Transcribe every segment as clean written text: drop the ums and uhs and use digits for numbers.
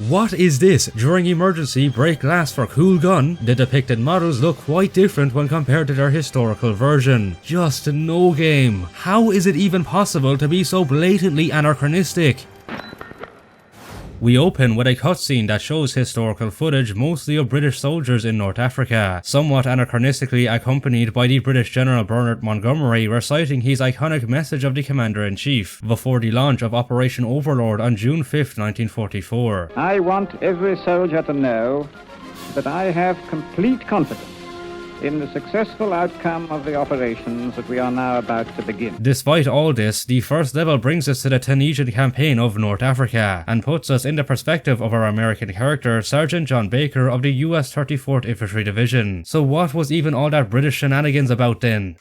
What is this? During emergency, break glass for cool gun? The depicted models look quite different when compared to their historical version. Just no game. How is it even possible to be so blatantly anachronistic? We open with a cutscene that shows historical footage mostly of British soldiers in North Africa, somewhat anachronistically accompanied by the British General Bernard Montgomery reciting his iconic message of the Commander-in-Chief before the launch of Operation Overlord on June 5, 1944. I want every soldier to know that I have complete confidence in the successful outcome of the operations that we are now about to begin. Despite all this, the first level brings us to the Tunisian campaign of North Africa, and puts us in the perspective of our American character, Sergeant John Baker of the US 34th Infantry Division. So what was even all that British shenanigans about then?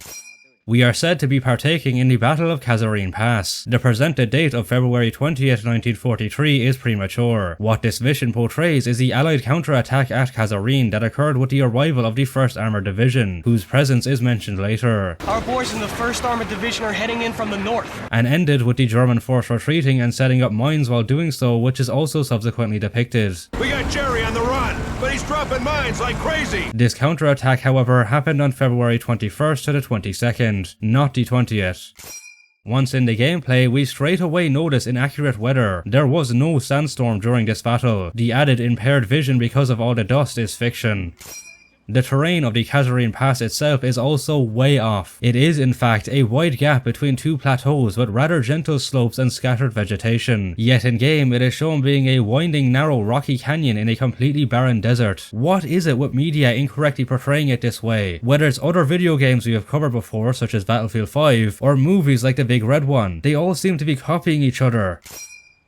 We are said to be partaking in the Battle of Kasserine Pass. The presented date of February 20th, 1943 is premature. What this mission portrays is the Allied counterattack at Kasserine that occurred with the arrival of the 1st Armoured Division, whose presence is mentioned later. Our boys in the 1st Armoured Division are heading in from the north. And ended with the German force retreating and setting up mines while doing so, which is also subsequently depicted. We got Jerry on the run, but he's dropping mines like crazy. This counterattack, however, happened on February 21st to the 22nd. Not the 20th. Once in the gameplay, we straight away notice inaccurate weather. There was no sandstorm during this battle. The added impaired vision because of all the dust is fiction. The terrain of the Kasserine Pass itself is also way off. It is in fact a wide gap between two plateaus with rather gentle slopes and scattered vegetation. Yet in game it is shown being a winding, narrow, rocky canyon in a completely barren desert. What is it with media incorrectly portraying it this way? Whether it's other video games we have covered before such as Battlefield 5 or movies like The Big Red One, they all seem to be copying each other.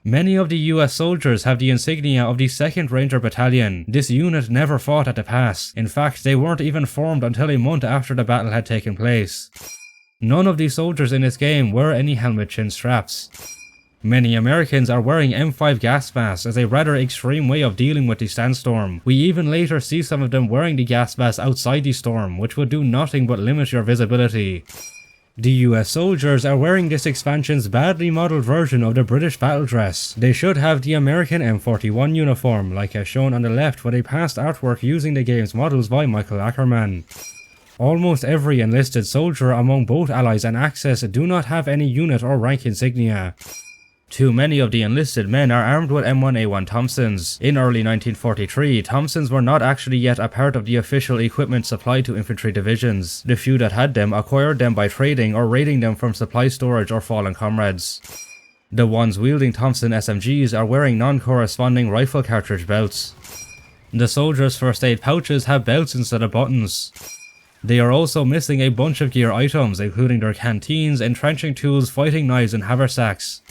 Many of the US soldiers have the insignia of the 2nd Ranger Battalion. This unit never fought at the pass. In fact, they weren't even formed until a month after the battle had taken place. None of the soldiers in this game wear any helmet chin straps. Many Americans are wearing M5 gas masks as a rather extreme way of dealing with the sandstorm. We even later see some of them wearing the gas masks outside the storm, which would do nothing but limit your visibility. The US soldiers are wearing this expansion's badly modelled version of the British battle dress. They should have the American M41 uniform, like as shown on the left with a past artwork using the game's models by Michael Akkerman. Almost every enlisted soldier among both Allies and Axis do not have any unit or rank insignia. Too many of the enlisted men are armed with M1A1 Thompsons. In early 1943, Thompsons were not actually yet a part of the official equipment supplied to infantry divisions. The few that had them acquired them by trading or raiding them from supply storage or fallen comrades. The ones wielding Thompson SMGs are wearing non-corresponding rifle cartridge belts. The soldiers' first aid pouches have belts instead of buttons. They are also missing a bunch of gear items, including their canteens, entrenching tools, fighting knives, and haversacks.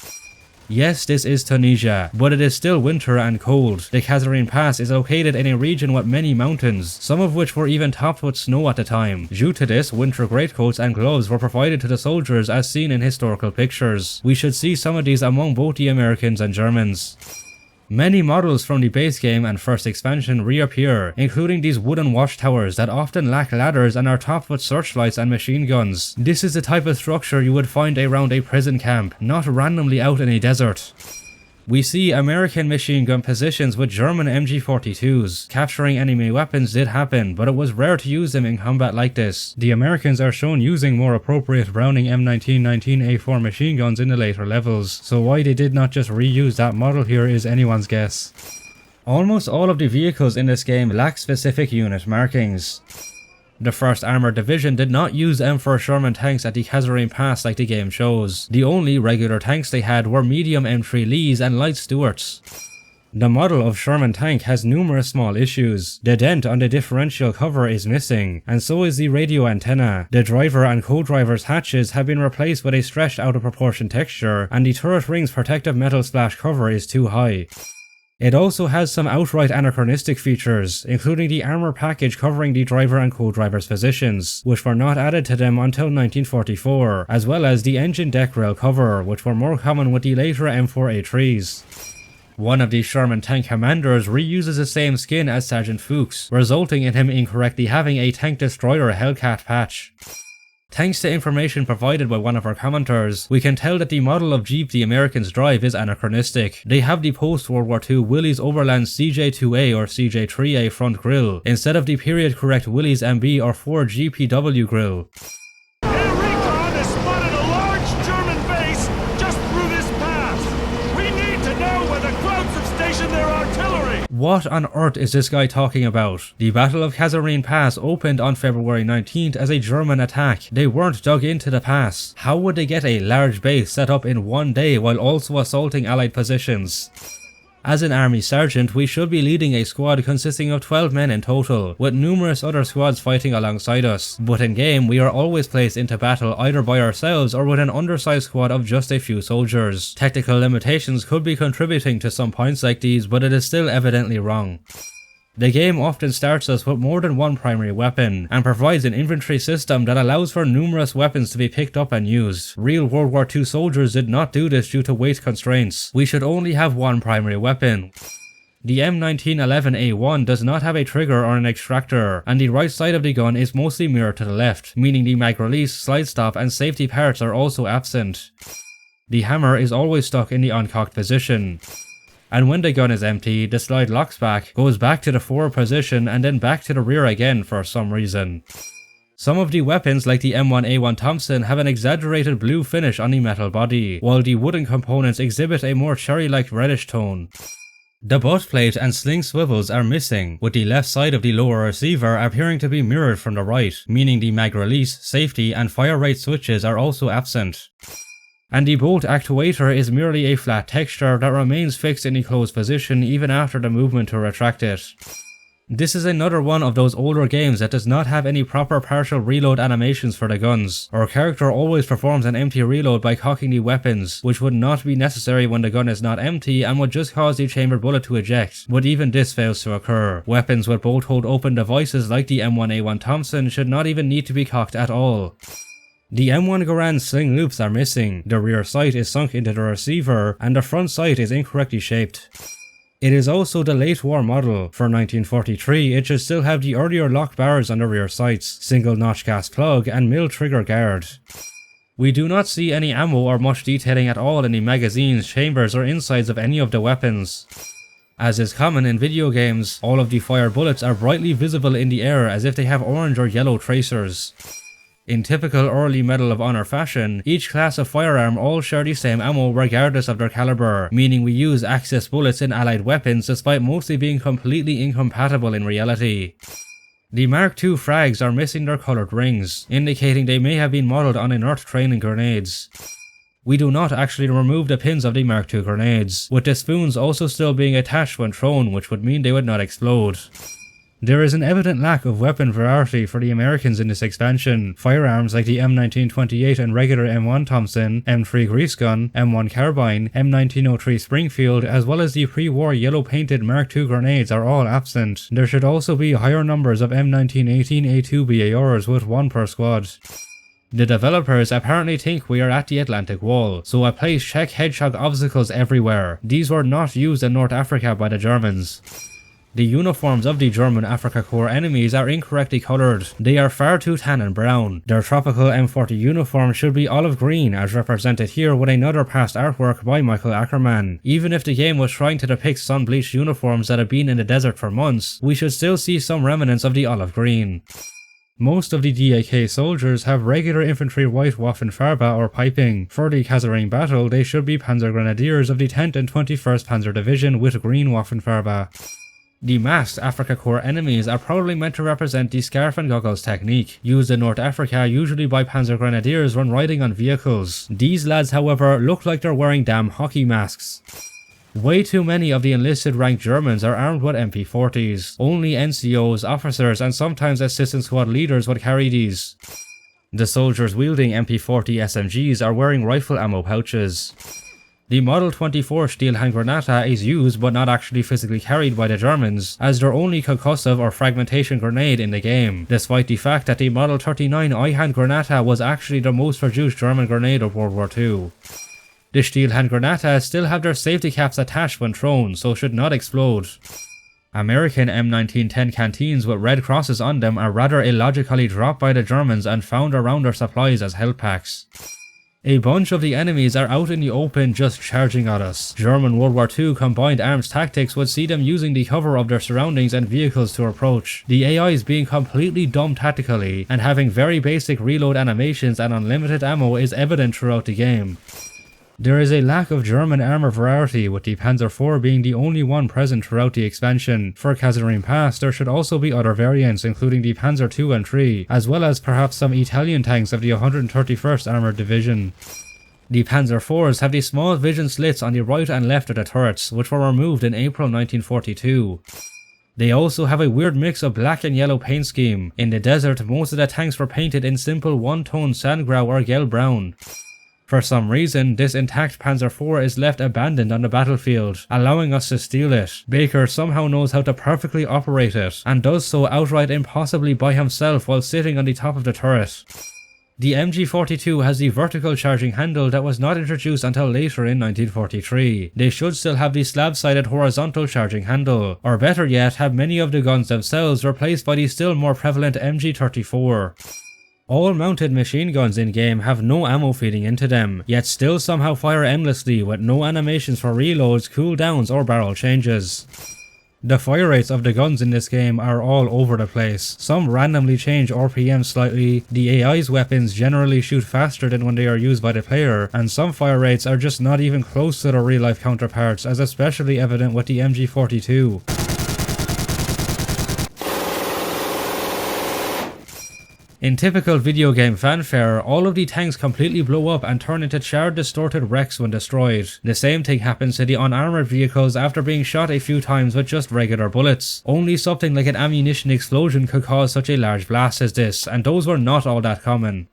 Yes, this is Tunisia, but it is still winter and cold. The Kasserine Pass is located in a region with many mountains, some of which were even topped with snow at the time. Due to this, winter greatcoats and gloves were provided to the soldiers as seen in historical pictures. We should see some of these among both the Americans and Germans. Many models from the base game and first expansion reappear, including these wooden watchtowers that often lack ladders and are topped with searchlights and machine guns. This is the type of structure you would find around a prison camp, not randomly out in a desert. We see American machine gun positions with German MG42s. Capturing enemy weapons did happen, but it was rare to use them in combat like this. The Americans are shown using more appropriate Browning M1919A4 machine guns in the later levels, so why they did not just reuse that model here is anyone's guess. Almost all of the vehicles in this game lack specific unit markings. The 1st Armoured Division did not use M4 Sherman tanks at the Kasserine Pass like the game shows. The only regular tanks they had were medium M3 Lees and light Stuarts. The model of Sherman tank has numerous small issues. The dent on the differential cover is missing, and so is the radio antenna. The driver and co-driver's hatches have been replaced with a stretched out of proportion texture, and the turret ring's protective metal splash cover is too high. It also has some outright anachronistic features, including the armor package covering the driver and co-driver's positions, which were not added to them until 1944, as well as the engine deck rail cover, which were more common with the later M4A3s. One of the Sherman tank commanders reuses the same skin as Sergeant Fuchs, resulting in him incorrectly having a tank destroyer Hellcat patch. Thanks to information provided by one of our commenters, we can tell that the model of Jeep the Americans drive is anachronistic. They have the post-World War II Willys Overland CJ2A or CJ3A front grille, instead of the period-correct Willys MB or Ford GPW grille. Air Recon has spotted a large German base just through this pass. We need to know where the Krauts have stationed their artillery. What on earth is this guy talking about? The Battle of Kasserine Pass opened on February 19th as a German attack. They weren't dug into the pass. How would they get a large base set up in one day while also assaulting Allied positions? As an army sergeant, we should be leading a squad consisting of 12 men in total, with numerous other squads fighting alongside us. But in game, we are always placed into battle either by ourselves or with an undersized squad of just a few soldiers. Technical limitations could be contributing to some points like these, but it is still evidently wrong. The game often starts us with more than one primary weapon, and provides an inventory system that allows for numerous weapons to be picked up and used. Real World War II soldiers did not do this due to weight constraints. We should only have one primary weapon. The M1911A1 does not have a trigger or an extractor, and the right side of the gun is mostly mirrored to the left, meaning the mag release, slide stop and safety parts are also absent. The hammer is always stuck in the uncocked position. And when the gun is empty, the slide locks back, goes back to the forward position and then back to the rear again for some reason. Some of the weapons like the M1A1 Thompson have an exaggerated blue finish on the metal body, while the wooden components exhibit a more cherry-like reddish tone. The butt plate and sling swivels are missing, with the left side of the lower receiver appearing to be mirrored from the right, meaning the mag release, safety and fire rate switches are also absent. And the bolt actuator is merely a flat texture that remains fixed in a closed position even after the movement to retract it. This is another one of those older games that does not have any proper partial reload animations for the guns. Our character always performs an empty reload by cocking the weapons, which would not be necessary when the gun is not empty and would just cause the chambered bullet to eject, but even this fails to occur. Weapons with bolt hold open devices like the M1A1 Thompson should not even need to be cocked at all. The M1 Garand sling loops are missing, the rear sight is sunk into the receiver, and the front sight is incorrectly shaped. It is also the late war model. For 1943, it should still have the earlier lock bars on the rear sights, single notch gas plug, and mill trigger guard. We do not see any ammo or much detailing at all in the magazines, chambers, or insides of any of the weapons. As is common in video games, all of the fired bullets are brightly visible in the air as if they have orange or yellow tracers. In typical early Medal of Honor fashion, each class of firearm all share the same ammo regardless of their caliber, meaning we use Axis bullets in allied weapons despite mostly being completely incompatible in reality. The Mark II frags are missing their coloured rings, indicating they may have been modelled on inert training grenades. We do not actually remove the pins of the Mark II grenades, with the spoons also still being attached when thrown, which would mean they would not explode. There is an evident lack of weapon variety for the Americans in this expansion. Firearms like the M1928 and regular M1 Thompson, M3 Grease Gun, M1 Carbine, M1903 Springfield, as well as the pre-war yellow painted Mark II grenades are all absent. There should also be higher numbers of M1918 A2 BARs with 1 per squad. The developers apparently think we are at the Atlantic Wall, so I placed Czech Hedgehog obstacles everywhere. These were not used in North Africa by the Germans. The uniforms of the German Afrika Korps enemies are incorrectly coloured. They are far too tan and brown. Their tropical M40 uniform should be olive green, as represented here with another past artwork by Michael Akkerman. Even if the game was trying to depict sun-bleached uniforms that have been in the desert for months, we should still see some remnants of the olive green. Most of the DAK soldiers have regular infantry white Waffenfarbe or piping. For the Kasserine battle, they should be Panzer Grenadiers of the 10th and 21st Panzer Division with green Waffenfarbe. The masked Afrika Korps enemies are probably meant to represent the scarf and goggles technique, used in North Africa usually by Panzer Grenadiers when riding on vehicles. These lads, however, look like they're wearing damn hockey masks. Way too many of the enlisted ranked Germans are armed with MP40s. Only NCOs, officers, and sometimes assistant squad leaders would carry these. The soldiers wielding MP40 SMGs are wearing rifle ammo pouches. The Model 24 steel hand granata is used but not actually physically carried by the Germans, as their only concussive or fragmentation grenade in the game, despite the fact that the Model 39 I-hand granata was actually the most produced German grenade of World War II. The steel hand granata still have their safety caps attached when thrown, so should not explode. American M1910 canteens with red crosses on them are rather illogically dropped by the Germans and found around their supplies as health packs. A bunch of the enemies are out in the open just charging at us. German World War II combined arms tactics would see them using the cover of their surroundings and vehicles to approach, the AIs being completely dumb tactically, and having very basic reload animations and unlimited ammo is evident throughout the game. There is a lack of German armor variety, with the Panzer IV being the only one present throughout the expansion. For Kasserine Pass, there should also be other variants including the Panzer II and III, as well as perhaps some Italian tanks of the 131st Armoured Division. The Panzer IVs have the small vision slits on the right and left of the turrets, which were removed in April 1942. They also have a weird mix of black and yellow paint scheme. In the desert, most of the tanks were painted in simple one-tone sandgrau or gel brown. For some reason, this intact Panzer IV is left abandoned on the battlefield, allowing us to steal it. Baker somehow knows how to perfectly operate it, and does so outright impossibly by himself while sitting on the top of the turret. The MG42 has the vertical charging handle that was not introduced until later in 1943. They should still have the slab-sided horizontal charging handle, or better yet, have many of the guns themselves replaced by the still more prevalent MG34. All mounted machine guns in-game have no ammo feeding into them, yet still somehow fire endlessly with no animations for reloads, cooldowns or barrel changes. The fire rates of the guns in this game are all over the place. Some randomly change RPM slightly, the AI's weapons generally shoot faster than when they are used by the player, and some fire rates are just not even close to their real-life counterparts, as especially evident with the MG42. In typical video game fanfare, all of the tanks completely blow up and turn into charred, distorted wrecks when destroyed. The same thing happens to the unarmored vehicles after being shot a few times with just regular bullets. Only something like an ammunition explosion could cause such a large blast as this, and those were not all that common.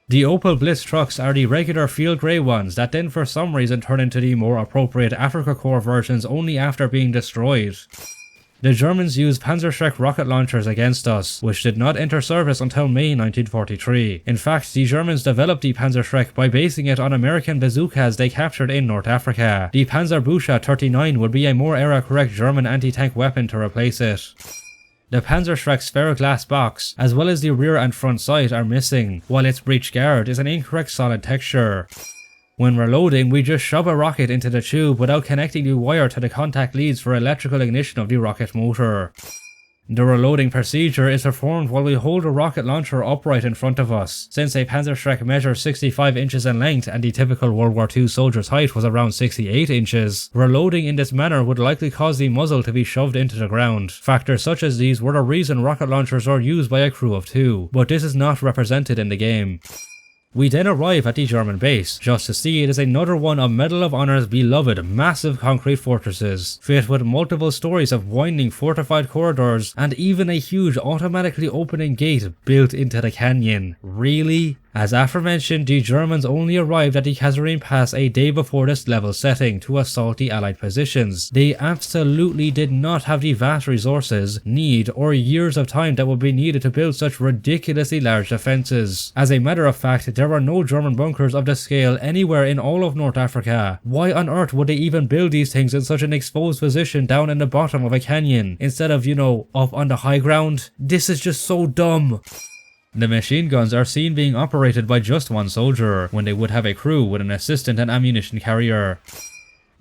The Opel Blitz trucks are the regular field grey ones that then for some reason turn into the more appropriate Afrika Korps versions only after being destroyed. The Germans used Panzerschreck rocket launchers against us, which did not enter service until May 1943. In fact, the Germans developed the Panzerschreck by basing it on American bazookas they captured in North Africa. The Panzerbuscha 39 would be a more era-correct German anti-tank weapon to replace it. The Panzerschreck's spherical glass box, as well as the rear and front sight, are missing, while its breech guard is an incorrect solid texture. When reloading, we just shove a rocket into the tube without connecting the wire to the contact leads for electrical ignition of the rocket motor. The reloading procedure is performed while we hold a rocket launcher upright in front of us. Since a Panzerschreck measures 65 inches in length and the typical World War II soldier's height was around 68 inches, reloading in this manner would likely cause the muzzle to be shoved into the ground. Factors such as these were the reason rocket launchers are used by a crew of 2, but this is not represented in the game. We then arrive at the German base, just to see it is another one of Medal of Honor's beloved massive concrete fortresses, fit with multiple stories of winding fortified corridors, and even a huge automatically opening gate built into the canyon. Really? As aforementioned, the Germans only arrived at the Kasserine Pass a day before this level setting to assault the Allied positions. They absolutely did not have the vast resources, need, or years of time that would be needed to build such ridiculously large defenses. As a matter of fact, there were no German bunkers of this scale anywhere in all of North Africa. Why on earth would they even build these things in such an exposed position down in the bottom of a canyon, instead of, up on the high ground? This is just so dumb. The machine guns are seen being operated by just one soldier, when they would have a crew with an assistant and ammunition carrier.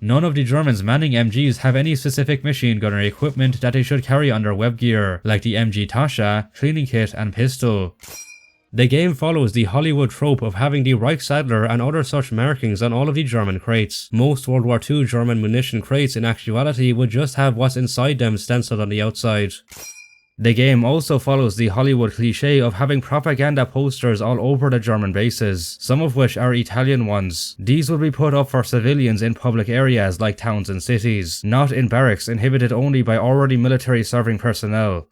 None of the Germans manning MGs have any specific machine gunner equipment that they should carry on their web gear, like the MG Tasche, cleaning kit and pistol. The game follows the Hollywood trope of having the Reichsadler and other such markings on all of the German crates. Most World War II German munition crates in actuality would just have what's inside them stenciled on the outside. The game also follows the Hollywood cliché of having propaganda posters all over the German bases, some of which are Italian ones. These will be put up for civilians in public areas like towns and cities, not in barracks inhabited only by already military serving personnel.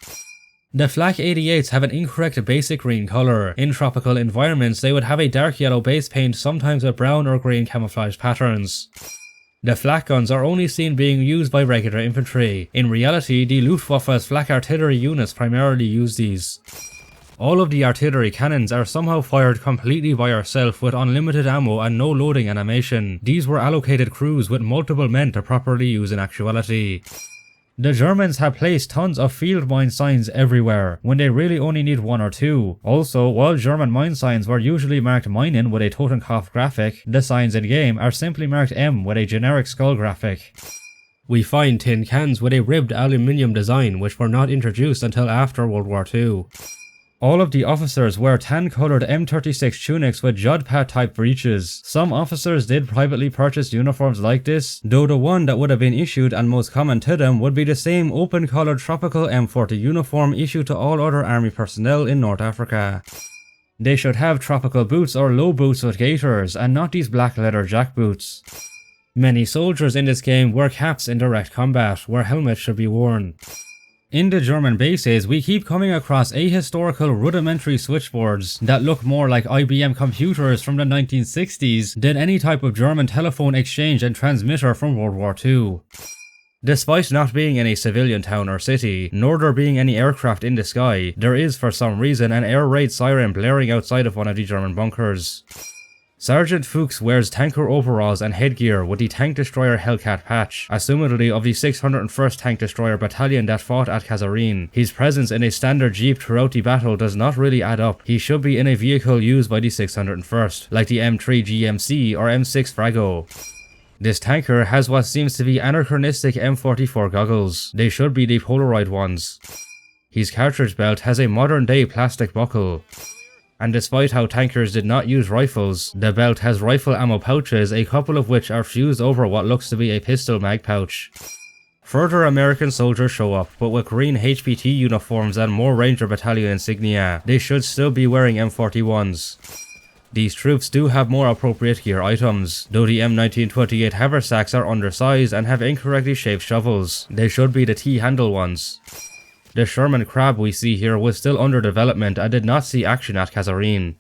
The Flak 88s have an incorrect basic green colour. In tropical environments they would have a dark yellow base paint, sometimes with brown or green camouflage patterns. The flak guns are only seen being used by regular infantry. In reality, the Luftwaffe's flak artillery units primarily use these. All of the artillery cannons are somehow fired completely by yourself with unlimited ammo and no loading animation. These were allocated crews with multiple men to properly use in actuality. The Germans have placed tons of field mine signs everywhere, when they really only need 1 or 2. Also, while German mine signs were usually marked Minen with a Totenkopf graphic, the signs in-game are simply marked M with a generic skull graphic. We find tin cans with a ribbed aluminium design which were not introduced until after World War II. All of the officers wear tan-coloured M36 tunics with Jodhpat type breeches. Some officers did privately purchase uniforms like this, though the one that would have been issued and most common to them would be the same open-collared tropical M40 uniform issued to all other army personnel in North Africa. They should have tropical boots or low boots with gaiters, and not these black leather jackboots. Many soldiers in this game wear caps in direct combat, where helmets should be worn. In the German bases, we keep coming across ahistorical rudimentary switchboards that look more like IBM computers from the 1960s than any type of German telephone exchange and transmitter from World War II. Despite not being in a civilian town or city, nor there being any aircraft in the sky, there is for some reason an air raid siren blaring outside of one of the German bunkers. Sergeant Fuchs wears tanker overalls and headgear with the tank destroyer Hellcat patch, assumedly of the 601st Tank Destroyer Battalion that fought at Kasserine. His presence in a standard jeep throughout the battle does not really add up. He should be in a vehicle used by the 601st, like the M3 GMC or M6 Frago. This tanker has what seems to be anachronistic M44 goggles. They should be the Polaroid ones. His cartridge belt has a modern day plastic buckle. And despite how tankers did not use rifles, the belt has rifle ammo pouches, a couple of which are fused over what looks to be a pistol mag pouch. Further American soldiers show up, but with green HPT uniforms and more Ranger Battalion insignia. They should still be wearing M41s. These troops do have more appropriate gear items, though the M1928 haversacks are undersized and have incorrectly shaped shovels. They should be the T-handle ones. The Sherman Crab we see here was still under development and did not see action at Kasserine.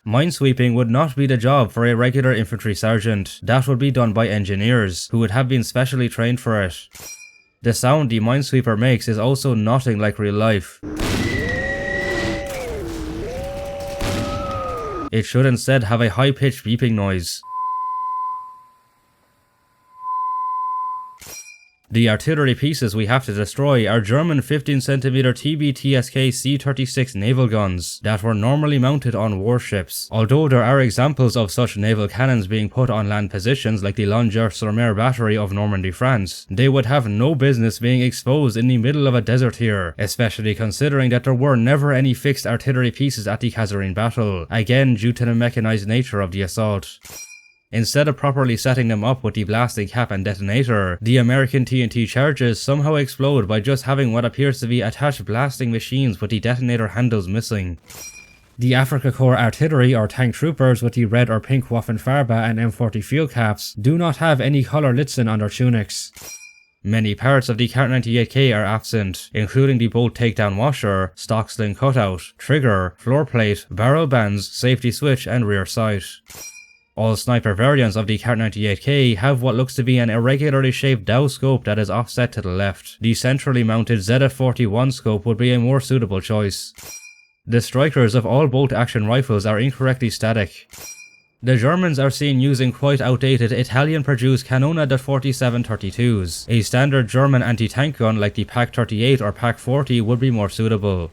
Minesweeping would not be the job for a regular infantry sergeant. That would be done by engineers, who would have been specially trained for it. The sound the minesweeper makes is also nothing like real life. It should instead have a high-pitched beeping noise. The artillery pieces we have to destroy are German 15cm TB-TSK C-36 naval guns that were normally mounted on warships, although there are examples of such naval cannons being put on land positions like the Longueur-sur-Mer battery of Normandy, France. They would have no business being exposed in the middle of a desert here, especially considering that there were never any fixed artillery pieces at the Kasserine battle, again due to the mechanized nature of the assault. Instead of properly setting them up with the blasting cap and detonator, the American TNT charges somehow explode by just having what appears to be attached blasting machines with the detonator handles missing. The Afrika Korps artillery or tank troopers with the red or pink Waffenfarbe and M40 field caps do not have any color Litzen on their tunics. Many parts of the K-98K are absent, including the bolt takedown washer, stock sling cutout, trigger, floor plate, barrel bands, safety switch and rear sight. All sniper variants of the K-98K have what looks to be an irregularly shaped dowel scope that is offset to the left. The centrally mounted ZF-41 scope would be a more suitable choice. The strikers of all bolt-action rifles are incorrectly static. The Germans are seen using quite outdated Italian-produced Canona.47-32s. A standard German anti-tank gun like the Pak-38 or Pak-40 would be more suitable.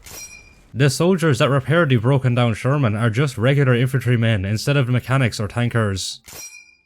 The soldiers that repair the broken down Sherman are just regular infantrymen instead of mechanics or tankers.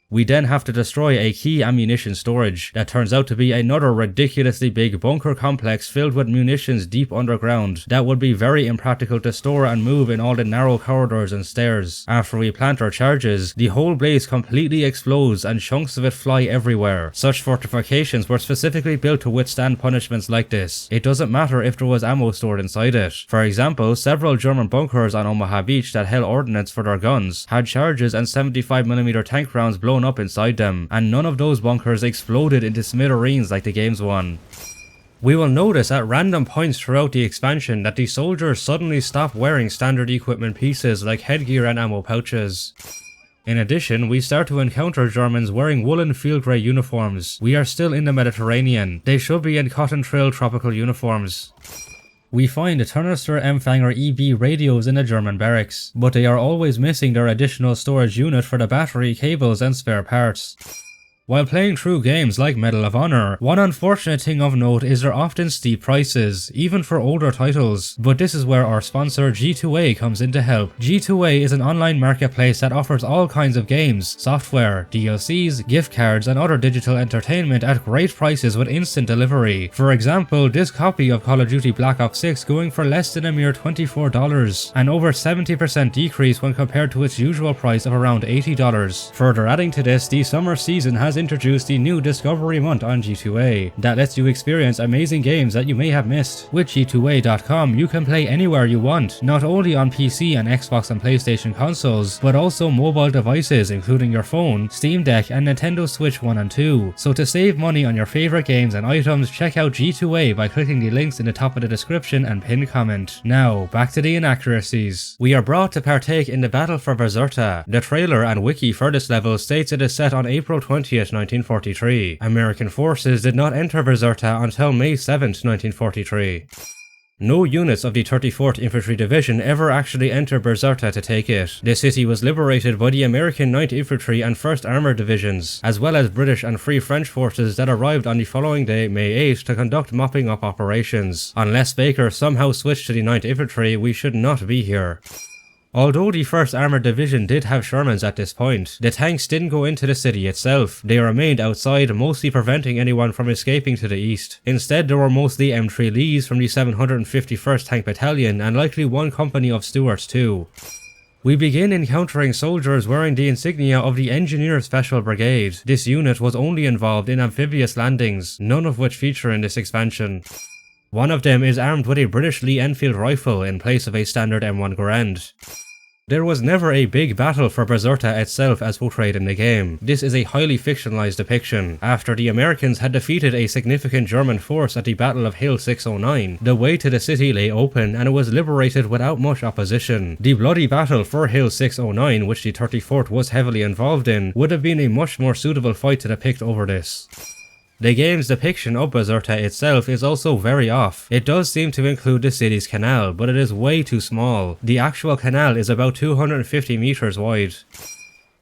We then have to destroy a key ammunition storage that turns out to be another ridiculously big bunker complex filled with munitions deep underground that would be very impractical to store and move in all the narrow corridors and stairs. After we plant our charges, the whole place completely explodes and chunks of it fly everywhere. Such fortifications were specifically built to withstand punishments like this. It doesn't matter if there was ammo stored inside it. For example, several German bunkers on Omaha Beach that held ordnance for their guns had charges and 75mm tank rounds blown up inside them, and none of those bunkers exploded into smithereens like the game's one. We will notice at random points throughout the expansion that the soldiers suddenly stop wearing standard equipment pieces like headgear and ammo pouches. In addition, we start to encounter Germans wearing woolen field grey uniforms. We are still in the Mediterranean. They should be in cotton trill tropical uniforms. We find Turnister Empfänger EB radios in the German barracks, but they are always missing their additional storage unit for the battery, cables and spare parts. While playing through games like Medal of Honor, one unfortunate thing of note is their often steep prices, even for older titles. But this is where our sponsor G2A comes in to help. G2A is an online marketplace that offers all kinds of games, software, DLCs, gift cards, and other digital entertainment at great prices with instant delivery. For example, this copy of Call of Duty Black Ops 6 going for less than a mere $24, an over 70% decrease when compared to its usual price of around $80. Further adding to this, the summer season has introduced the new Discovery Month on G2A that lets you experience amazing games that you may have missed. With G2A.com, you can play anywhere you want, not only on PC and Xbox and PlayStation consoles, but also mobile devices including your phone, Steam Deck, and Nintendo Switch 1 and 2. So to save money on your favorite games and items, check out G2A by clicking the links in the top of the description and pinned comment. Now, back to the inaccuracies. We are brought to partake in the battle for Bizerte. The trailer and wiki for this level states it is set on April 20th, 1943. American forces did not enter Bizerte until May 7th, 1943. No units of the 34th Infantry Division ever actually entered Bizerte to take it. The city was liberated by the American 9th Infantry and 1st Armoured Divisions, as well as British and Free French forces that arrived on the following day, May 8th, to conduct mopping up operations. Unless Baker somehow switched to the 9th Infantry, we should not be here. Although the 1st Armoured Division did have Shermans at this point, the tanks didn't go into the city itself. They remained outside, mostly preventing anyone from escaping to the east. Instead, there were mostly M3 Lees from the 751st Tank Battalion and likely one company of Stuarts too. We begin encountering soldiers wearing the insignia of the Engineer Special Brigade. This unit was only involved in amphibious landings, none of which feature in this expansion. One of them is armed with a British Lee Enfield rifle in place of a standard M1 Garand. There was never a big battle for Bizerte itself as portrayed in the game. This is a highly fictionalized depiction. After the Americans had defeated a significant German force at the Battle of Hill 609, the way to the city lay open and it was liberated without much opposition. The bloody battle for Hill 609, which the 34th was heavily involved in, would have been a much more suitable fight to depict over this. The game's depiction of Bizerte itself is also very off. It does seem to include the city's canal, but it is way too small. The actual canal is about 250 meters wide.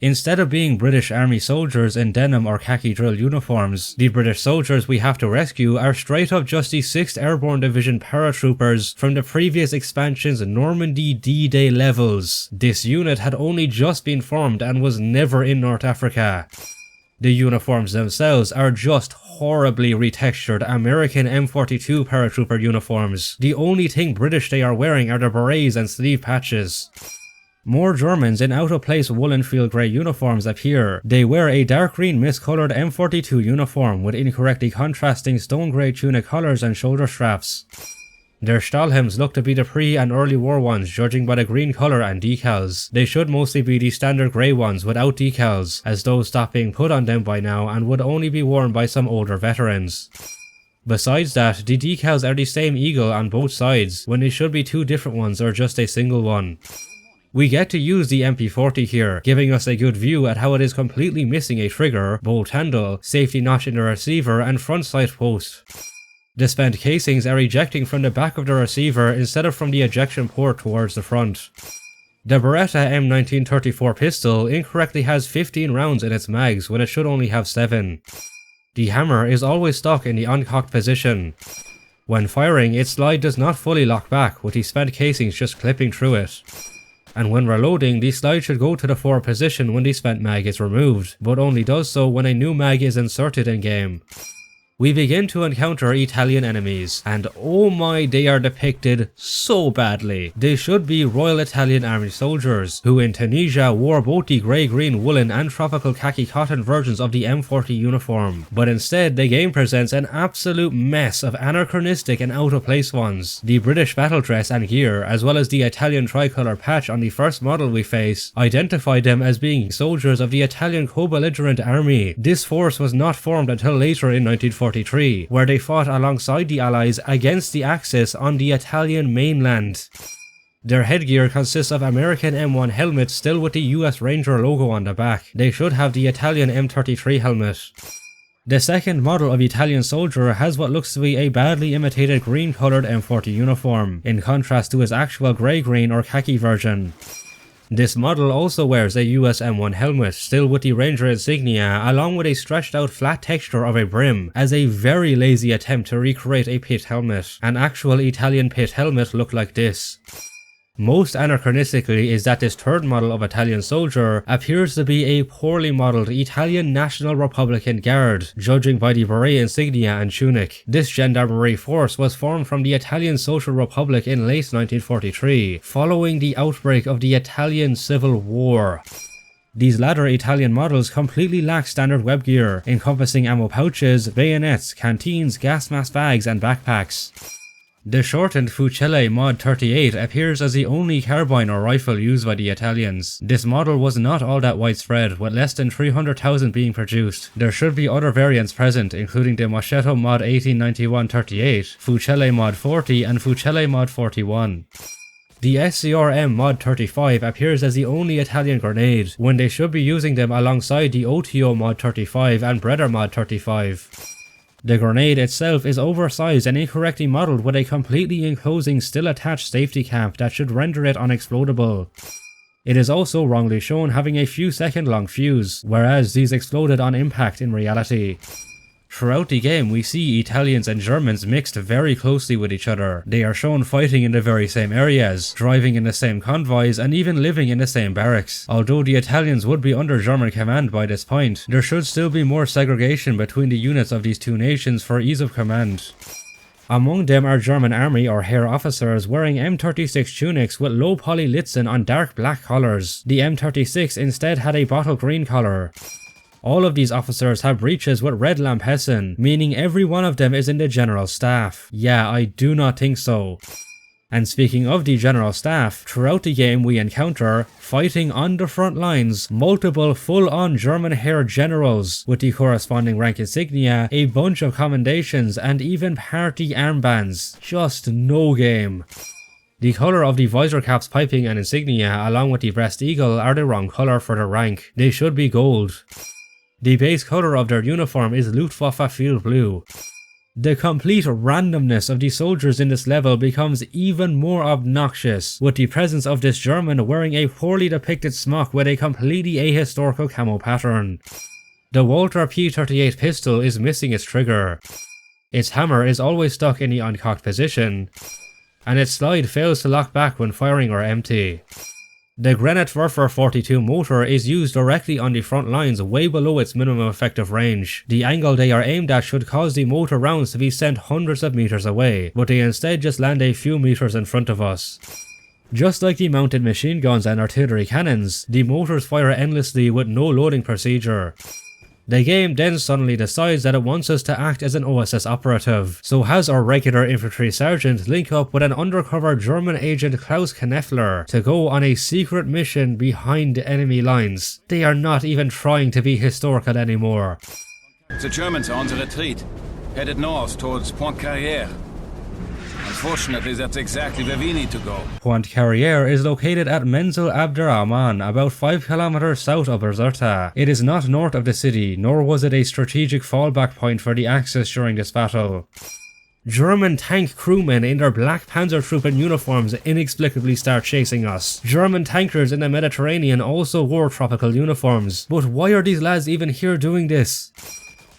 Instead of being British Army soldiers in denim or khaki drill uniforms, the British soldiers we have to rescue are straight up just the 6th Airborne Division paratroopers from the previous expansion's Normandy D-Day levels. This unit had only just been formed and was never in North Africa. The uniforms themselves are just horribly retextured American M42 paratrooper uniforms. The only thing British they are wearing are the berets and sleeve patches. More Germans in out-of-place woolen field grey uniforms appear. They wear a dark green miscoloured M42 uniform with incorrectly contrasting stone grey tunic collars and shoulder straps. Their Stahlhelms look to be the pre- and early war ones, judging by the green colour and decals. They should mostly be the standard grey ones without decals, as those stopped being put on them by now and would only be worn by some older veterans. Besides that, the decals are the same eagle on both sides, when they should be two different ones or just a single one. We get to use the MP40 here, giving us a good view at how it is completely missing a trigger, bolt handle, safety notch in the receiver, and front sight post. The spent casings are ejecting from the back of the receiver instead of from the ejection port towards the front. The Beretta M1934 pistol incorrectly has 15 rounds in its mags when it should only have 7. The hammer is always stuck in the uncocked position. When firing, its slide does not fully lock back, with the spent casings just clipping through it. And when reloading, the slide should go to the forward position when the spent mag is removed, but only does so when a new mag is inserted in game. We begin to encounter Italian enemies, and oh my, they are depicted so badly. They should be Royal Italian Army soldiers, who in Tunisia wore both the grey-green woolen and tropical khaki cotton versions of the M40 uniform, but instead the game presents an absolute mess of anachronistic and out-of-place ones. The British battle dress and gear, as well as the Italian tricolour patch on the first model we face, identify them as being soldiers of the Italian co-belligerent army. This force was not formed until later in 1943, where they fought alongside the Allies against the Axis on the Italian mainland. Their headgear consists of American M1 helmets still with the US Ranger logo on the back. They should have the Italian M33 helmet. The second model of Italian soldier has what looks to be a badly imitated green coloured M40 uniform, in contrast to his actual grey-green or khaki version. This model also wears a US M1 helmet, still with the Ranger insignia, along with a stretched out flat texture of a brim, as a very lazy attempt to recreate a pit helmet. An actual Italian pit helmet looked like this. Most anachronistically is that this third model of Italian soldier appears to be a poorly modelled Italian National Republican Guard, judging by the beret insignia and tunic. This gendarmerie force was formed from the Italian Social Republic in late 1943, following the outbreak of the Italian Civil War. These latter Italian models completely lack standard web gear, encompassing ammo pouches, bayonets, canteens, gas mask bags, and backpacks. The shortened Fucile Mod 38 appears as the only carbine or rifle used by the Italians. This model was not all that widespread, with less than 300,000 being produced. There should be other variants present, including the Moschetto Mod 1891-38, Fucile Mod 40, and Fucile Mod 41. The SCRM Mod 35 appears as the only Italian grenade, when they should be using them alongside the OTO Mod 35 and Breder Mod 35. The grenade itself is oversized and incorrectly modelled with a completely enclosing still attached safety cap that should render it unexplodable. It is also wrongly shown having a few second long fuse, whereas these exploded on impact in reality. Throughout the game we see Italians and Germans mixed very closely with each other. They are shown fighting in the very same areas, driving in the same convoys, and even living in the same barracks. Although the Italians would be under German command by this point, there should still be more segregation between the units of these two nations for ease of command. Among them are German army or Heer officers wearing M36 tunics with low poly Litzen on dark black collars. The M36 instead had a bottle green collar. All of these officers have breeches with red Lampessen, meaning every one of them is in the general staff. Yeah, I do not think so. And speaking of the general staff, throughout the game we encounter, fighting on the front lines, multiple full-on German Heer generals, with the corresponding rank insignia, a bunch of commendations, and even party armbands. Just no game. The colour of the visor cap's piping and insignia, along with the breast eagle, are the wrong colour for the rank. They should be gold. The base colour of their uniform is Luftwaffe Field Blue. The complete randomness of the soldiers in this level becomes even more obnoxious, with the presence of this German wearing a poorly depicted smock with a completely ahistorical camo pattern. The Walter P38 pistol is missing its trigger. Its hammer is always stuck in the uncocked position, and its slide fails to lock back when firing or empty. The Granatwerfer 42 motor is used directly on the front lines way below its minimum effective range. The angle they are aimed at should cause the motor rounds to be sent hundreds of meters away, but they instead just land a few meters in front of us. Just like the mounted machine guns and artillery cannons, the motors fire endlessly with no loading procedure. The game then suddenly decides that it wants us to act as an OSS operative, so has our regular infantry sergeant link up with an undercover German agent Klaus Kneffler to go on a secret mission behind enemy lines. They are not even trying to be historical anymore. The Germans are on the retreat, headed north towards Pointe-Carrière. Unfortunately, that's exactly where we need to go. Pointe-Carrière is located at Menzel Abderrahman, about 5 kilometers south of Bizerte. It is not north of the city, nor was it a strategic fallback point for the Axis during this battle. German tank crewmen in their Black Panzertruppen uniforms inexplicably start chasing us. German tankers in the Mediterranean also wore tropical uniforms, but why are these lads even here doing this?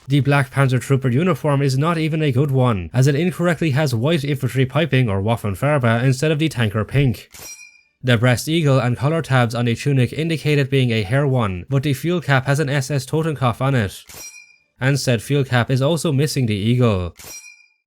The Black Panzertrooper uniform is not even a good one, as it incorrectly has white infantry piping or Waffenfarbe instead of the tanker pink. The breast eagle and collar tabs on the tunic indicate it being a Heer one, but the field cap has an SS Totenkopf on it, and said field cap is also missing the eagle.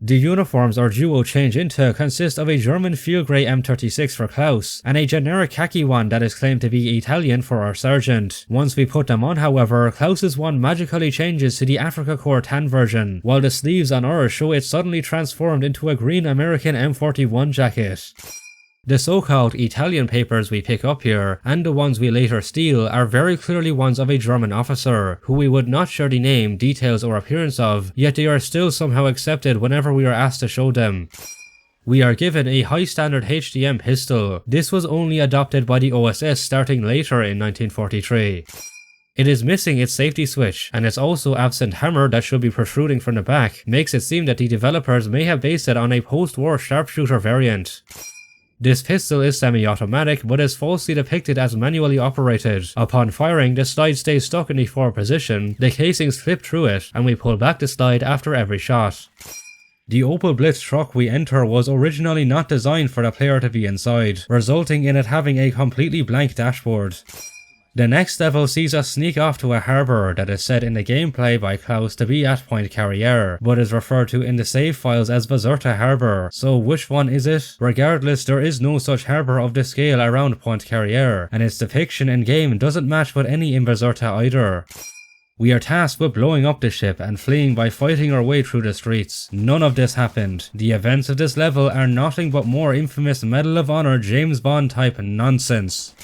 The uniforms our duo change into consist of a German field grey M36 for Klaus, and a generic khaki one that is claimed to be Italian for our sergeant. Once we put them on, however, Klaus's one magically changes to the Afrika Korps tan version, while the sleeves on ours show it suddenly transformed into a green American M41 jacket. The so-called Italian papers we pick up here, and the ones we later steal, are very clearly ones of a German officer, who we would not share the name, details or appearance of, yet they are still somehow accepted whenever we are asked to show them. We are given a high-standard HDM pistol. This was only adopted by the OSS starting later in 1943. It is missing its safety switch, and its also absent hammer that should be protruding from the back makes it seem that the developers may have based it on a post-war sharpshooter variant. This pistol is semi-automatic but is falsely depicted as manually operated. Upon firing, the slide stays stuck in the forward position, the casings clip through it, and we pull back the slide after every shot. The Opel Blitz truck we enter was originally not designed for the player to be inside, resulting in it having a completely blank dashboard. The next level sees us sneak off to a harbour that is said in the gameplay by Klaus to be at Point Carriere, but is referred to in the save files as Bizerte Harbour, so which one is it? Regardless, there is no such harbour of this scale around Point Carriere, and its depiction in game doesn't match with any in Bizerte either. We are tasked with blowing up the ship and fleeing by fighting our way through the streets. None of this happened. The events of this level are nothing but more infamous Medal of Honor James Bond type nonsense.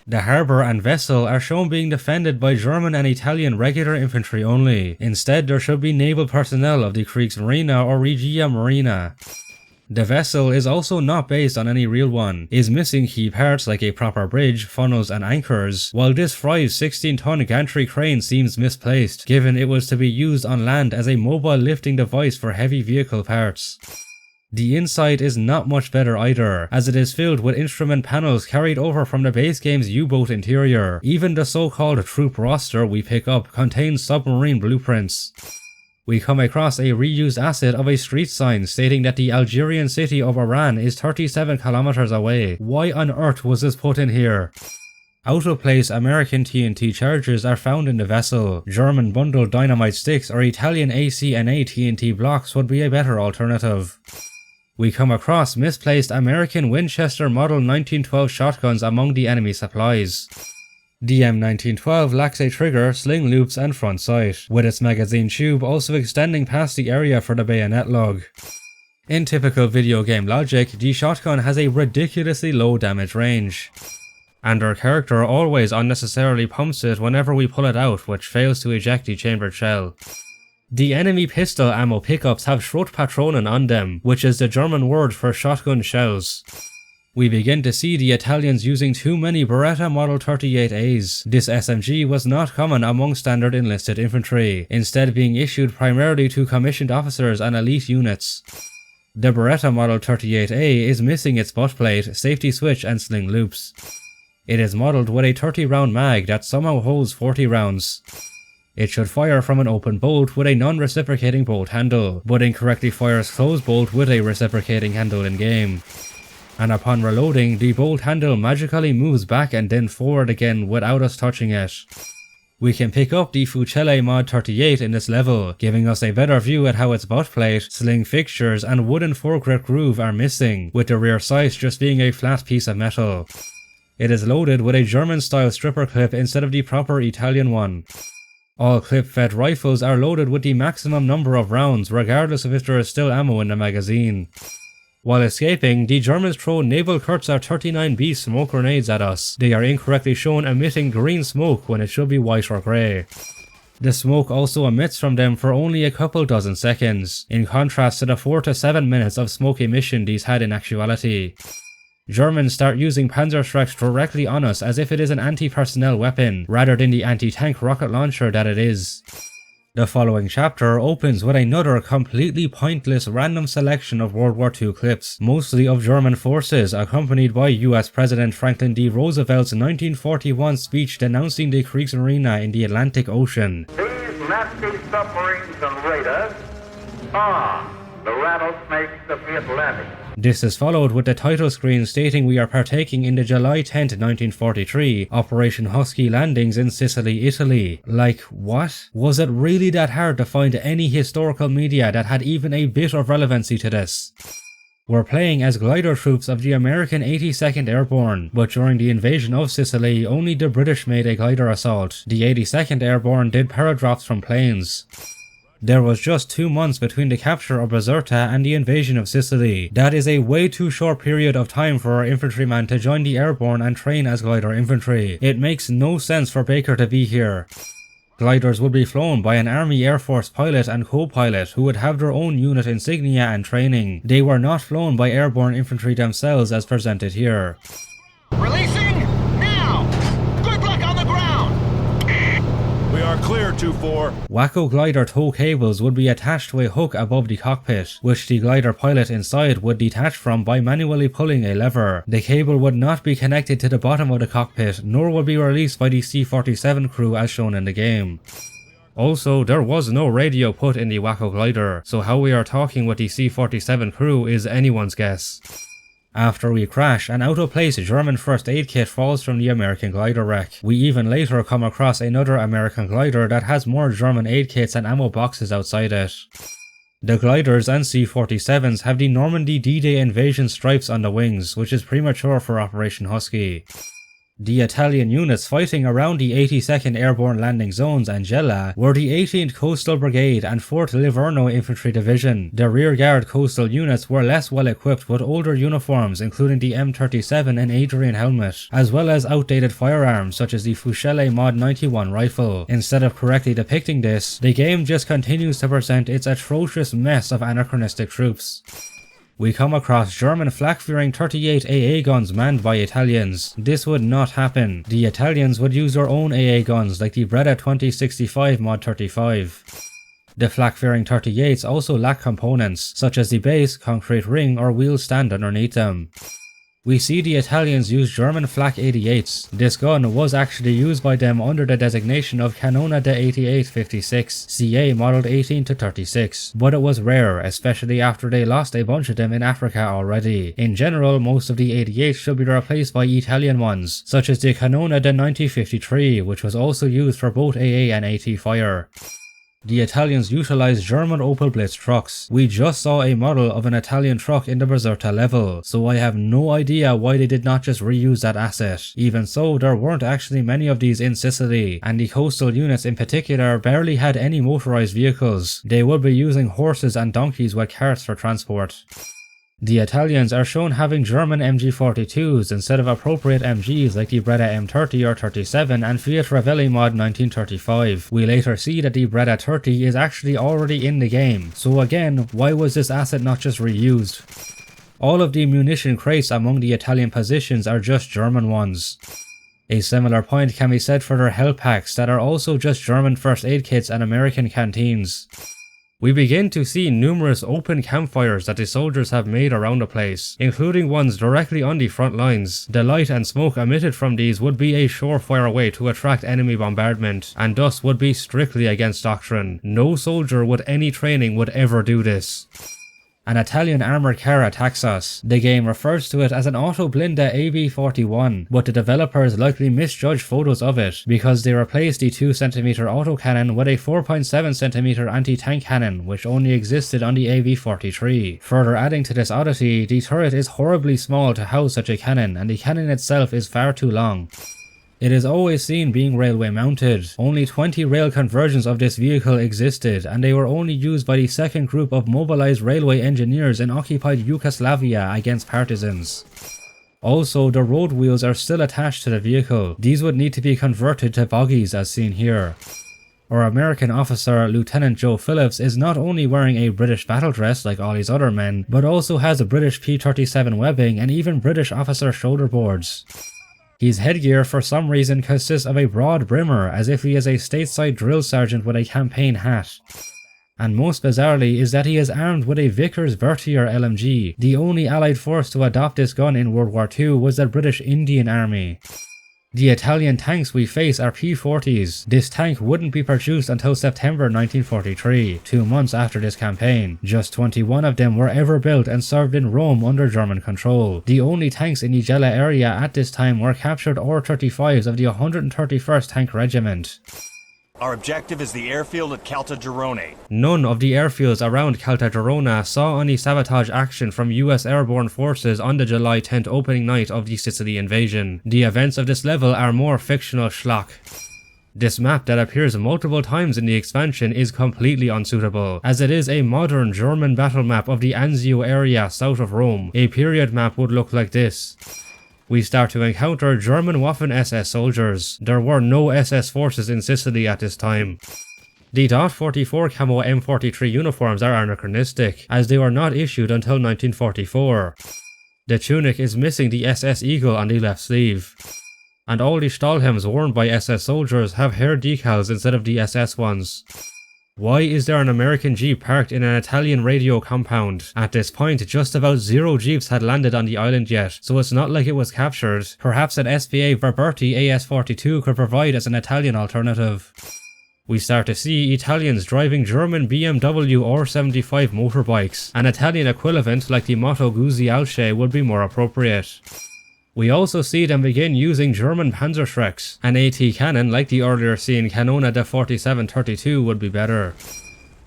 The harbour and vessel are shown being defended by German and Italian regular infantry only. Instead, there should be naval personnel of the Kriegsmarine or Regia Marina. The vessel is also not based on any real one, is missing key parts like a proper bridge, funnels and anchors, while this FeReise 16-ton gantry crane seems misplaced, given it was to be used on land as a mobile lifting device for heavy vehicle parts. The inside is not much better either, as it is filled with instrument panels carried over from the base game's U-boat interior. Even the so-called troop roster we pick up contains submarine blueprints. We come across a reused asset of a street sign stating that the Algerian city of Oran is 37 kilometers away. Why on earth was this put in here? Out of place American TNT charges are found in the vessel. German bundled dynamite sticks or Italian AC&A TNT blocks would be a better alternative. We come across misplaced American Winchester Model 1912 shotguns among the enemy supplies. The M1912 lacks a trigger, sling loops and front sight, with its magazine tube also extending past the area for the bayonet lug. In typical video game logic, the shotgun has a ridiculously low damage range, and our character always unnecessarily pumps it whenever we pull it out, which fails to eject the chambered shell. The enemy pistol ammo pickups have Schrotpatronen on them, which is the German word for shotgun shells. We begin to see the Italians using too many Beretta Model 38As. This SMG was not common among standard enlisted infantry, instead being issued primarily to commissioned officers and elite units. The Beretta Model 38A is missing its butt plate, safety switch and sling loops. It is modelled with a 30-round mag that somehow holds 40 rounds. It should fire from an open bolt with a non-reciprocating bolt handle, but incorrectly fires closed bolt with a reciprocating handle in game. And upon reloading, the bolt handle magically moves back and then forward again without us touching it. We can pick up the Fucile Mod 38 in this level, giving us a better view at how its butt plate, sling fixtures and wooden foregrip groove are missing, with the rear sight just being a flat piece of metal. It is loaded with a German-style stripper clip instead of the proper Italian one. All clip-fed rifles are loaded with the maximum number of rounds, regardless of if there is still ammo in the magazine. While escaping, the Germans throw naval Kurzer 39B smoke grenades at us. They are incorrectly shown emitting green smoke when it should be white or grey. The smoke also emits from them for only a couple dozen seconds, in contrast to the 4 to 7 minutes of smoke emission these had in actuality. Germans start using Panzerschrecks directly on us as if it is an anti-personnel weapon, rather than the anti-tank rocket launcher that it is. The following chapter opens with another completely pointless random selection of World War II clips, mostly of German forces, accompanied by US President Franklin D. Roosevelt's 1941 speech denouncing the Kriegsmarine in the Atlantic Ocean. These nasty submarines and raiders are the rattlesnakes of the Atlantic. This is followed with the title screen stating we are partaking in the July 10, 1943 Operation Husky landings in Sicily, Italy. Like, what? Was it really that hard to find any historical media that had even a bit of relevancy to this? We're playing as glider troops of the American 82nd Airborne, but during the invasion of Sicily, only the British made a glider assault. The 82nd Airborne did paradrops from planes. There was just 2 months between the capture of Bizerte and the invasion of Sicily. That is a way too short period of time for our infantrymen to join the airborne and train as glider infantry. It makes no sense for Baker to be here. Gliders would be flown by an Army Air Force pilot and co-pilot who would have their own unit insignia and training. They were not flown by airborne infantry themselves as presented here. Releasing now! Good luck on the ground! We are clear, 2-4. Wacko glider tow cables would be attached to a hook above the cockpit, which the glider pilot inside would detach from by manually pulling a lever. The cable would not be connected to the bottom of the cockpit, nor would be released by the C-47 crew as shown in the game. Also, there was no radio put in the Wacko glider, so how we are talking with the C-47 crew is anyone's guess. After we crash, an out-of-place German first aid kit falls from the American glider wreck. We even later come across another American glider that has more German aid kits and ammo boxes outside it. The gliders and C-47s have the Normandy D-Day invasion stripes on the wings, which is premature for Operation Husky. The Italian units fighting around the 82nd Airborne Landing Zone's Angela were the 18th Coastal Brigade and 4th Livorno Infantry Division. The rearguard coastal units were less well equipped with older uniforms including the M37 and Adrian helmet, as well as outdated firearms such as the Fuscelle Mod 91 rifle. Instead of correctly depicting this, the game just continues to present its atrocious mess of anachronistic troops. We come across German flak-fearing 38 AA guns manned by Italians. This would not happen. The Italians would use their own AA guns like the Breda 2065 Mod 35. The flak-fearing 38s also lack components, such as the base, concrete ring or wheel stand underneath them. We see the Italians use German flak 88s. This gun was actually used by them under the designation of Canona de 8856, CA modeled 18 to 36, but it was rare, especially after they lost a bunch of them in Africa already. In general, most of the 88s should be replaced by Italian ones, such as the Canona de 9053, which was also used for both AA and AT fire. The Italians utilized German Opel Blitz trucks. We just saw a model of an Italian truck in the Bizerte level, so I have no idea why they did not just reuse that asset. Even so, there weren't actually many of these in Sicily, and the coastal units in particular barely had any motorized vehicles. They would be using horses and donkeys with carts for transport. The Italians are shown having German MG42s instead of appropriate MGs like the Breda M30 or 37 and Fiat Ravelli Mod 1935. We later see that the Breda 30 is actually already in the game, so again, why was this asset not just reused? All of the munition crates among the Italian positions are just German ones. A similar point can be said for their health packs that are also just German first aid kits and American canteens. We begin to see numerous open campfires that the soldiers have made around the place, including ones directly on the front lines. The light and smoke emitted from these would be a surefire way to attract enemy bombardment, and thus would be strictly against doctrine. No soldier with any training would ever do this. An Italian armoured car attacks us. The game refers to it as an Auto Blinda AB41, but the developers likely misjudged photos of it because they replaced the 2cm autocannon with a 4.7cm anti-tank cannon, which only existed on the AV43. Further adding to this oddity, the turret is horribly small to house such a cannon, and the cannon itself is far too long. It is always seen being railway mounted. Only 20 rail conversions of this vehicle existed, and they were only used by the second group of mobilized railway engineers in occupied Yugoslavia against partisans. Also, the road wheels are still attached to the vehicle. These would need to be converted to bogies as seen here. Our American officer, Lieutenant Joe Phillips, is not only wearing a British battle dress like all his other men, but also has a British P-37 webbing and even British officer shoulder boards. His headgear for some reason consists of a broad brimmer, as if he is a stateside drill sergeant with a campaign hat. And most bizarrely is that he is armed with a Vickers Vertier LMG. The only allied force to adopt this gun in World War II was the British Indian Army. The Italian tanks we face are P-40s. This tank wouldn't be produced until September 1943, 2 months after this campaign. Just 21 of them were ever built and served in Rome under German control. The only tanks in the Gela area at this time were captured R-35s of the 131st Tank Regiment. Our objective is the airfield at Caltagirone. None of the airfields around Caltagirone saw any sabotage action from US airborne forces on the July 10th opening night of the Sicily invasion. The events of this level are more fictional schlock. This map that appears multiple times in the expansion is completely unsuitable, as it is a modern German battle map of the Anzio area south of Rome. A period map would look like this. We start to encounter German Waffen-SS soldiers. There were no SS forces in Sicily at this time. The .44 camo M43 uniforms are anachronistic, as they were not issued until 1944. The tunic is missing the SS eagle on the left sleeve. And all the Stahlhelms worn by SS soldiers have hair decals instead of the SS ones. Why is there an American Jeep parked in an Italian radio compound? At this point, just about 0 Jeeps had landed on the island yet, so it's not like it was captured. Perhaps an SVA Verberti AS42 could provide as an Italian alternative. We start to see Italians driving German BMW R75 motorbikes. An Italian equivalent like the Moto Guzzi Alce would be more appropriate. We also see them begin using German Panzerschrecks. An AT cannon like the earlier seen Canona de 4732 would be better.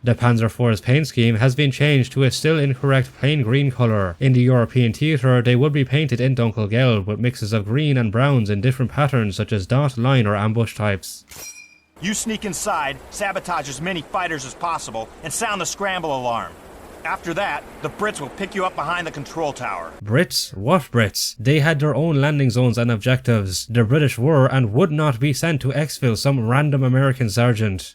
The Panzer IV's paint scheme has been changed to a still incorrect plain green colour. In the European theatre they would be painted in Dunkelgelb with mixes of green and browns in different patterns such as dot, line or ambush types. You sneak inside, sabotage as many fighters as possible, and sound the scramble alarm. After that, the Brits will pick you up behind the control tower. Brits? What Brits? They had their own landing zones and objectives. The British were and would not be sent to exfil some random American sergeant.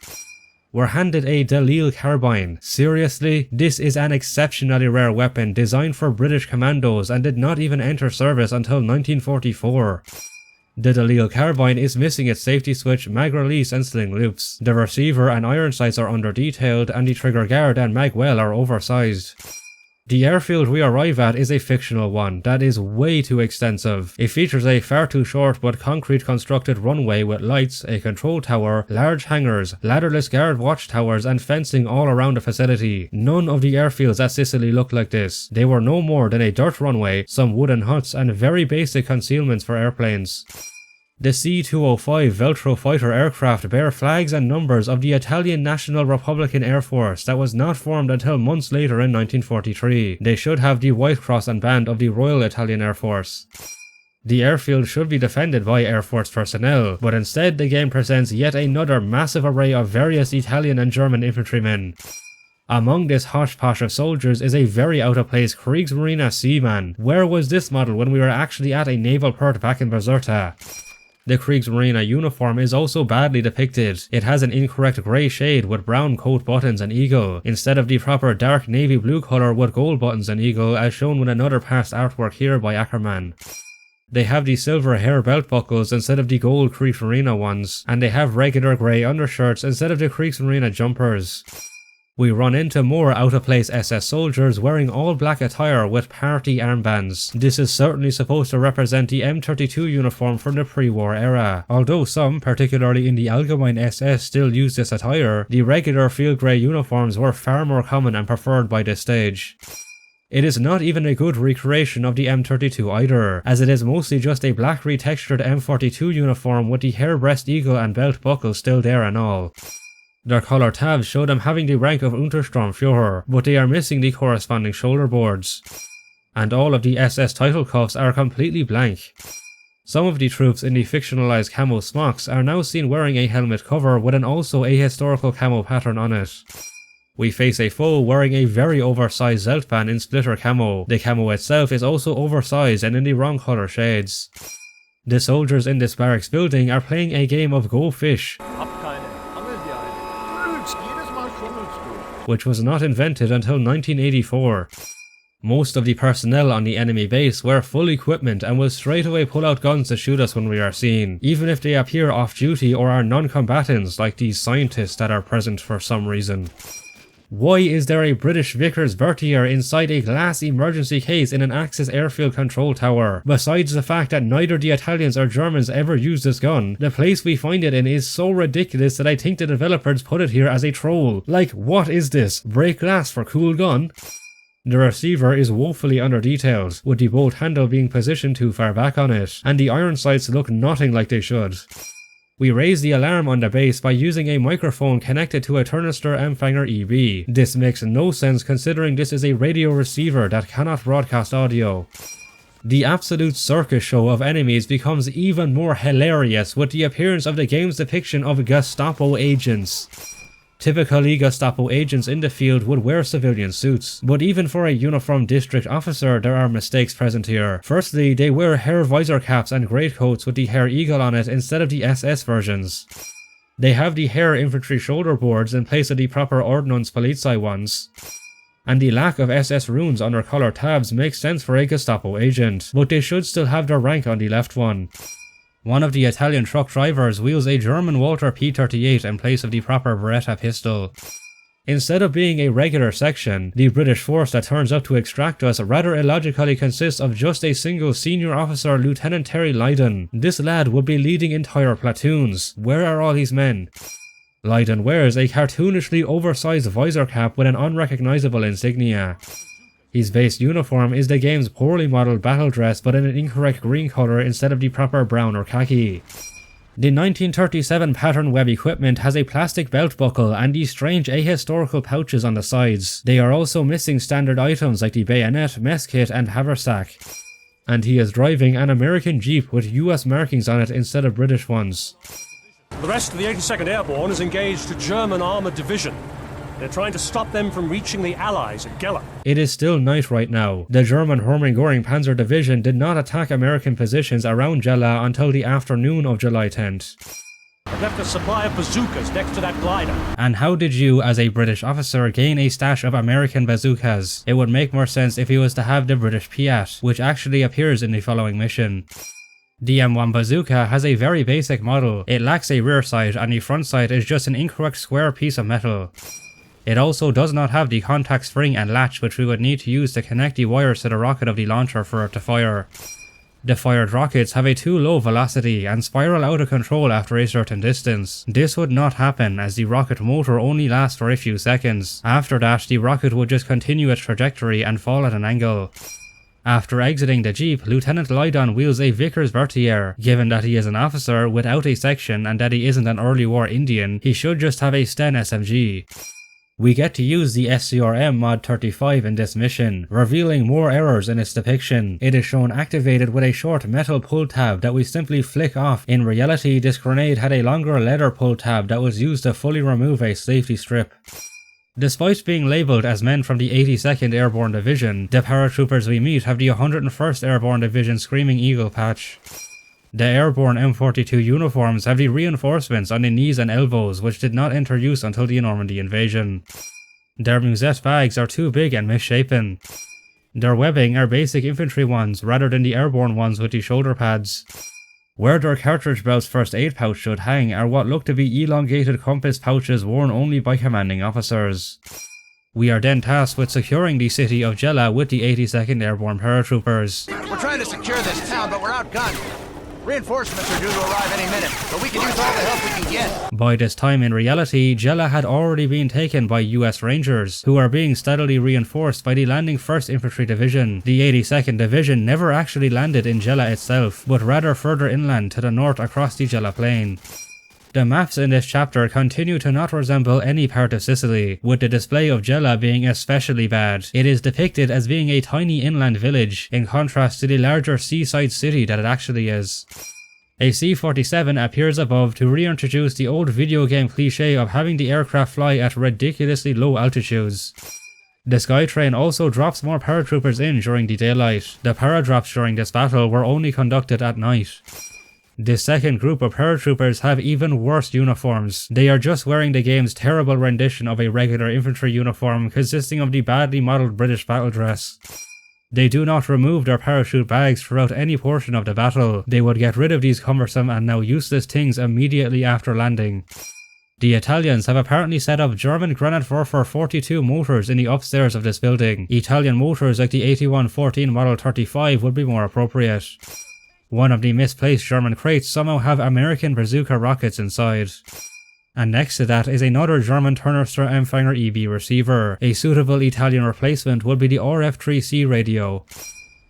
We're handed a Dalil carbine. Seriously? This is an exceptionally rare weapon designed for British commandos and did not even enter service until 1944. The Dalil carbine is missing its safety switch, mag release and sling loops. The receiver and iron sights are under-detailed and the trigger guard and mag well are oversized. The airfield we arrive at is a fictional one that is way too extensive. It features a far too short but concrete constructed runway with lights, a control tower, large hangars, ladderless guard watchtowers and fencing all around the facility. None of the airfields at Sicily looked like this. They were no more than a dirt runway, some wooden huts and very basic concealments for airplanes. The C-205 Veltro fighter aircraft bear flags and numbers of the Italian National Republican Air Force that was not formed until months later in 1943. They should have the White Cross and band of the Royal Italian Air Force. The airfield should be defended by Air Force personnel, but instead the game presents yet another massive array of various Italian and German infantrymen. Among this hodgepodge of soldiers is a very out-of-place Kriegsmarine Seaman. Where was this model when we were actually at a naval port back in Bizerte? The Kriegsmarine uniform is also badly depicted. It has an incorrect grey shade with brown coat buttons and eagle, instead of the proper dark navy blue colour with gold buttons and eagle as shown with another past artwork here by Akkerman. They have the silver hair belt buckles instead of the gold Kriegsmarine ones, and they have regular grey undershirts instead of the Kriegsmarine jumpers. We run into more out-of-place SS soldiers wearing all black attire with party armbands. This is certainly supposed to represent the M32 uniform from the pre-war era. Although some, particularly in the Allgemeine SS, still use this attire, the regular field grey uniforms were far more common and preferred by this stage. It is not even a good recreation of the M32 either, as it is mostly just a black retextured M42 uniform with the hairbreast eagle and belt buckle still there and all. Their collar tabs show them having the rank of Untersturmführer, but they are missing the corresponding shoulder boards. And all of the SS title cuffs are completely blank. Some of the troops in the fictionalized camo smocks are now seen wearing a helmet cover with an also ahistorical camo pattern on it. We face a foe wearing a very oversized Zeltbahn in splitter camo. The camo itself is also oversized and in the wrong color shades. The soldiers in this barracks building are playing a game of Go Fish, which was not invented until 1984. Most of the personnel on the enemy base wear full equipment and will straight away pull out guns to shoot us when we are seen, even if they appear off duty or are non-combatants like these scientists that are present for some reason. Why is there a British Vickers Berthier inside a glass emergency case in an Axis airfield control tower? Besides the fact that neither the Italians or Germans ever used this gun, the place we find it in is so ridiculous that I think the developers put it here as a troll. Like, what is this? Break glass for cool gun? The receiver is woefully under-detailed, with the bolt handle being positioned too far back on it, and the iron sights look nothing like they should. We raise the alarm on the base by using a microphone connected to a Turnister Empfänger EB. This makes no sense considering this is a radio receiver that cannot broadcast audio. The absolute circus show of enemies becomes even more hilarious with the appearance of the game's depiction of Gestapo agents. Typically, Gestapo agents in the field would wear civilian suits, but even for a uniformed district officer there are mistakes present here. Firstly, they wear hair visor caps and greatcoats with the hair eagle on it instead of the SS versions. They have the hair infantry shoulder boards in place of the proper Ordnungspolizei ones. And the lack of SS runes on their collar tabs makes sense for a Gestapo agent, but they should still have their rank on the left one. One of the Italian truck drivers wields a German Walter P38 in place of the proper Beretta pistol. Instead of being a regular section, the British force that turns up to extract us rather illogically consists of just a single senior officer, Lieutenant Terry Lydon. This lad would be leading entire platoons. Where are all these men? Lydon wears a cartoonishly oversized visor cap with an unrecognizable insignia. His base uniform is the game's poorly modelled battle dress but in an incorrect green colour instead of the proper brown or khaki. The 1937 pattern web equipment has a plastic belt buckle and these strange ahistorical pouches on the sides. They are also missing standard items like the bayonet, mess kit and haversack. And he is driving an American Jeep with US markings on it instead of British ones. The rest of the 82nd Airborne is engaged a German armoured division. They're trying to stop them from reaching the Allies at Gela. It is still night right now. The German Hermann-Göring Panzer Division did not attack American positions around Gela until the afternoon of July 10th. They've left a supply of bazookas next to that glider. And how did you, as a British officer, gain a stash of American bazookas? It would make more sense if he was to have the British Piat, which actually appears in the following mission. The M1 bazooka has a very basic model. It lacks a rear sight and the front sight is just an incorrect square piece of metal. It also does not have the contact spring and latch which we would need to use to connect the wires to the rocket of the launcher for it to fire. The fired rockets have a too low velocity and spiral out of control after a certain distance. This would not happen as the rocket motor only lasts for a few seconds. After that, the rocket would just continue its trajectory and fall at an angle. After exiting the Jeep, Lieutenant Lydon wields a Vickers Vertier. Given that he is an officer without a section and that he isn't an early war Indian, he should just have a Sten SMG. We get to use the SCRM Mod 35 in this mission, revealing more errors in its depiction. It is shown activated with a short metal pull tab that we simply flick off. In reality, this grenade had a longer leather pull tab that was used to fully remove a safety strip. Despite being labelled as men from the 82nd Airborne Division, the paratroopers we meet have the 101st Airborne Division Screaming Eagle patch. The airborne M42 uniforms have the reinforcements on the knees and elbows which did not enter use until the Normandy invasion. Their musette bags are too big and misshapen. Their webbing are basic infantry ones rather than the airborne ones with the shoulder pads. Where their cartridge belt's first aid pouch should hang are what look to be elongated compass pouches worn only by commanding officers. We are then tasked with securing the city of Gela with the 82nd Airborne paratroopers. We're trying to secure this town, but we're outgunned. Reinforcements are due to arrive any minute, but we can use all the help we can get. By this time in reality, Gela had already been taken by US Rangers, who are being steadily reinforced by the landing 1st Infantry Division. The 82nd Division never actually landed in Gela itself, but rather further inland to the north across the Gela Plain. The maps in this chapter continue to not resemble any part of Sicily, with the display of Gela being especially bad. It is depicted as being a tiny inland village, in contrast to the larger seaside city that it actually is. A C-47 appears above to reintroduce the old video game cliché of having the aircraft fly at ridiculously low altitudes. The Skytrain also drops more paratroopers in during the daylight. The paradrops during this battle were only conducted at night. This second group of paratroopers have even worse uniforms. They are just wearing the game's terrible rendition of a regular infantry uniform consisting of the badly modelled British battle dress. They do not remove their parachute bags throughout any portion of the battle. They would get rid of these cumbersome and now useless things immediately after landing. The Italians have apparently set up German Granatwerfer 42 motors in the upstairs of this building. Italian motors like the 8114 Model 35 would be more appropriate. One of the misplaced German crates somehow have American bazooka rockets inside. And next to that is another German Turnerster Empfänger EB receiver. A suitable Italian replacement would be the RF-3C radio.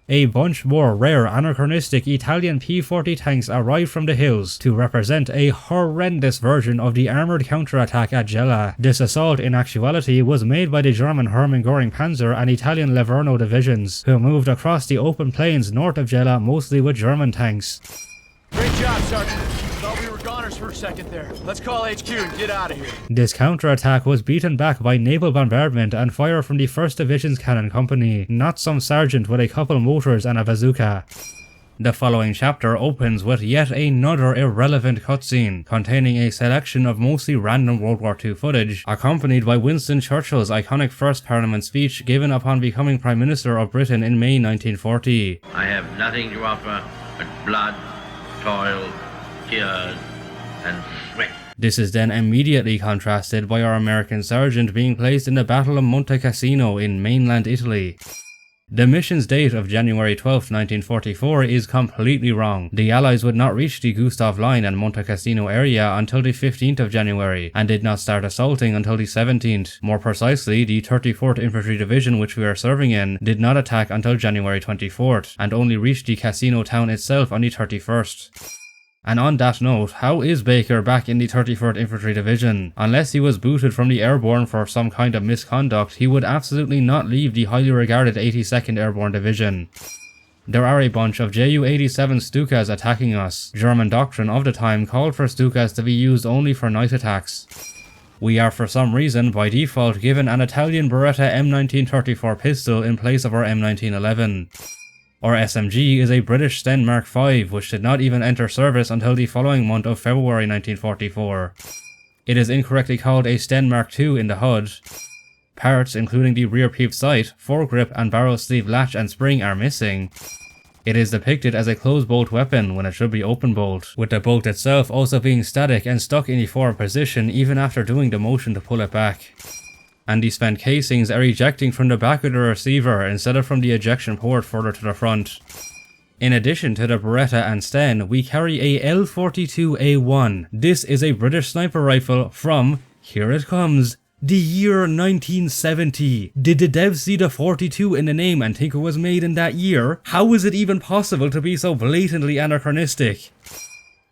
A bunch more rare anachronistic Italian P-40 tanks arrive from the hills to represent a horrendous version of the armoured counterattack at Gela. This assault in actuality was made by the German Hermann-Göring Panzer and Italian Livorno divisions, who moved across the open plains north of Gela mostly with German tanks. Great job, Sergeant. Thought we were goners for a second there. Let's call HQ and get out of here. This counterattack was beaten back by naval bombardment and fire from the 1st Division's cannon company, not some sergeant with a couple motors and a bazooka. The following chapter opens with yet another irrelevant cutscene, containing a selection of mostly random World War II footage, accompanied by Winston Churchill's iconic first Parliament speech given upon becoming Prime Minister of Britain in May 1940. I have nothing to offer but blood, toil, tears, and sweat. This is then immediately contrasted by our American sergeant being placed in the Battle of Monte Cassino in mainland Italy. The mission's date of January 12, 1944 is completely wrong. The Allies would not reach the Gustav Line and Monte Cassino area until the 15th of January, and did not start assaulting until the 17th. More precisely, the 34th Infantry Division, which we are serving in, did not attack until January 24th, and only reached the Cassino town itself on the 31st. And on that note, how is Baker back in the 34th Infantry Division? Unless he was booted from the Airborne for some kind of misconduct, he would absolutely not leave the highly regarded 82nd Airborne Division. There are a bunch of Ju-87 Stukas attacking us. German doctrine of the time called for Stukas to be used only for night attacks. We are for some reason by default given an Italian Beretta M1934 pistol in place of our M1911. Our SMG is a British Sten Mark V, which did not even enter service until the following month of February 1944. It is incorrectly called a Sten Mark II in the HUD. Parts, including the rear peep sight, foregrip and barrel sleeve latch and spring, are missing. It is depicted as a closed bolt weapon when it should be open bolt, with the bolt itself also being static and stuck in a forward position even after doing the motion to pull it back. And the spent casings are ejecting from the back of the receiver instead of from the ejection port further to the front. In addition to the Beretta and Sten, we carry a L42A1. This is a British sniper rifle from, here it comes, the year 1970. Did the devs see the 42 in the name and think it was made in that year? How is it even possible to be so blatantly anachronistic?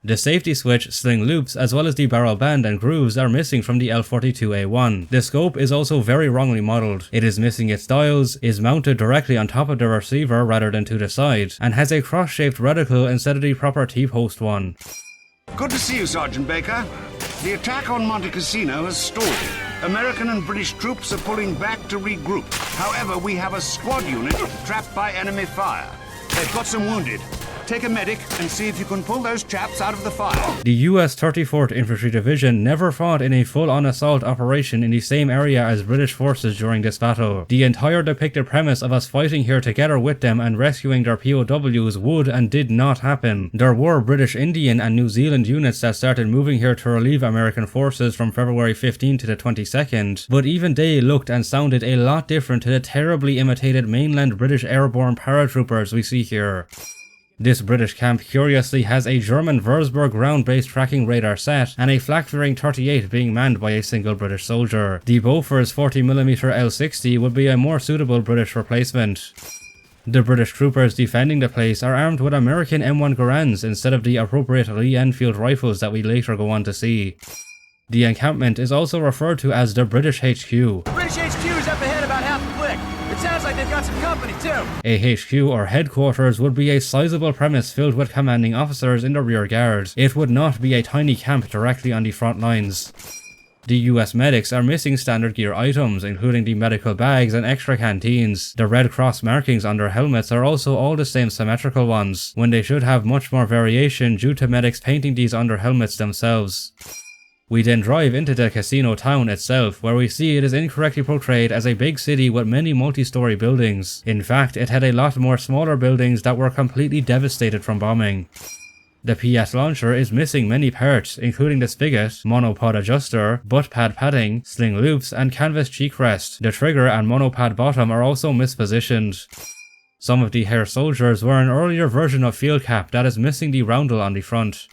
The safety switch, sling loops, as well as the barrel band and grooves are missing from the L42A1. The scope is also very wrongly modelled. It is missing its dials, is mounted directly on top of the receiver rather than to the side, and has a cross-shaped reticle instead of the proper T-post one. Good to see you, Sergeant Baker. The attack on Monte Cassino has stalled. American and British troops are pulling back to regroup. However, we have a squad unit trapped by enemy fire. They've got some wounded. Take a medic and see if you can pull those chaps out of the fire. The US 34th Infantry Division never fought in a full-on assault operation in the same area as British forces during this battle. The entire depicted premise of us fighting here together with them and rescuing their POWs would and did not happen. There were British, Indian and New Zealand units that started moving here to relieve American forces from February 15 to the 22nd, but even they looked and sounded a lot different to the terribly imitated mainland British airborne paratroopers we see here. This British camp curiously has a German Würzburg ground-based tracking radar set and a flak-fearing 38 being manned by a single British soldier. The Bofors 40mm L60 would be a more suitable British replacement. The British troopers defending the place are armed with American M1 Garands instead of the appropriate Lee Enfield rifles that we later go on to see. The encampment is also referred to as the British HQ. British HQ is up ahead about half a click. It sounds like they've got some company too. A HQ or headquarters would be a sizable premise filled with commanding officers in the rear guard. It would not be a tiny camp directly on the front lines. The US medics are missing standard gear items, including the medical bags and extra canteens. The Red Cross markings on their helmets are also all the same symmetrical ones, when they should have much more variation due to medics painting these on their helmets themselves. We then drive into the Cassino town itself, where we see it is incorrectly portrayed as a big city with many multi-story buildings. In fact, it had a lot more smaller buildings that were completely devastated from bombing. The Piat launcher is missing many parts, including the spigot, monopod adjuster, butt pad padding, sling loops, and canvas cheek rest. The trigger and monopad bottom are also mispositioned. Some of the hair soldiers were an earlier version of field cap that is missing the roundel on the front.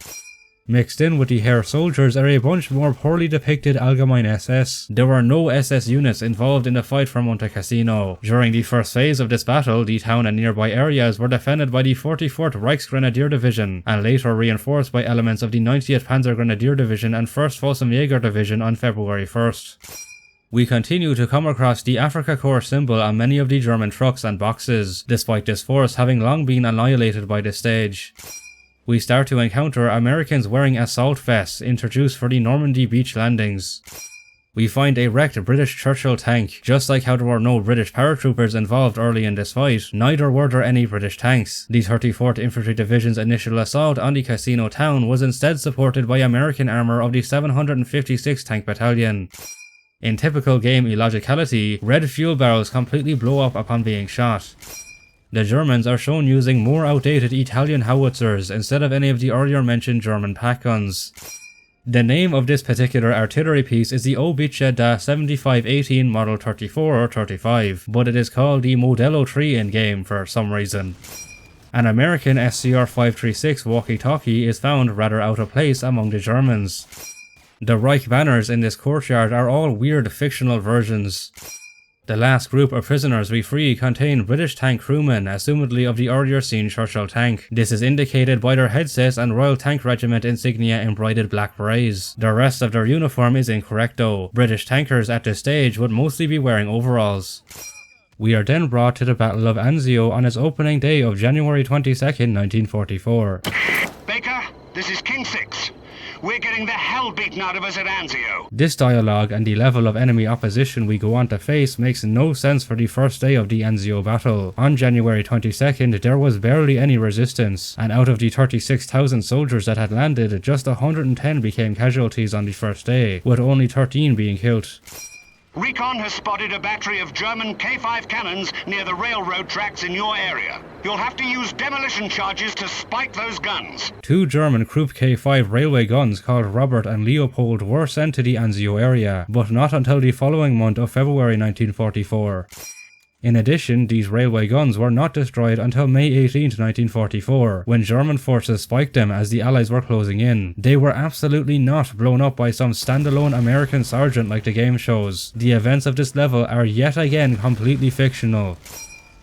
Mixed in with the hair soldiers are a bunch more poorly depicted Allgemeine SS. There were no SS units involved in the fight for Monte Cassino. During the first phase of this battle, the town and nearby areas were defended by the 44th Reichsgrenadier Division, and later reinforced by elements of the 90th Panzer Grenadier Division and 1st Fallschirmjäger Division on February 1st. We continue to come across the Afrika Korps symbol on many of the German trucks and boxes, despite this force having long been annihilated by this stage. We start to encounter Americans wearing assault vests introduced for the Normandy beach landings. We find a wrecked British Churchill tank. Just like how there were no British paratroopers involved early in this fight, neither were there any British tanks. The 34th Infantry Division's initial assault on the Cassino town was instead supported by American armour of the 756th Tank Battalion. In typical game illogicality, red fuel barrels completely blow up upon being shot. The Germans are shown using more outdated Italian howitzers instead of any of the earlier mentioned German pack guns. The name of this particular artillery piece is the Obice da 7518 Model 34 or 35, but it is called the Modello 3 in-game for some reason. An American SCR-536 walkie-talkie is found rather out of place among the Germans. The Reich banners in this courtyard are all weird fictional versions. The last group of prisoners we free contain British tank crewmen, assumedly of the earlier seen Churchill tank. This is indicated by their headsets and Royal Tank Regiment insignia embroidered black berets. The rest of their uniform is incorrect though. British tankers at this stage would mostly be wearing overalls. We are then brought to the Battle of Anzio on its opening day of January 22nd, 1944. Baker, this is King 6. We're getting the hell beaten out of us at Anzio. This dialogue and the level of enemy opposition we go on to face makes no sense for the first day of the Anzio battle. On January 22nd, there was barely any resistance, and out of the 36,000 soldiers that had landed, just 110 became casualties on the first day, with only 13 being killed. Recon has spotted a battery of German K5 cannons near the railroad tracks in your area. You'll have to use demolition charges to spike those guns. 2 German Krupp K5 railway guns called Robert and Leopold were sent to the Anzio area, but not until the following month of February 1944. In addition, these railway guns were not destroyed until May 18, 1944, when German forces spiked them as the Allies were closing in. They were absolutely not blown up by some standalone American sergeant like the game shows. The events of this level are yet again completely fictional.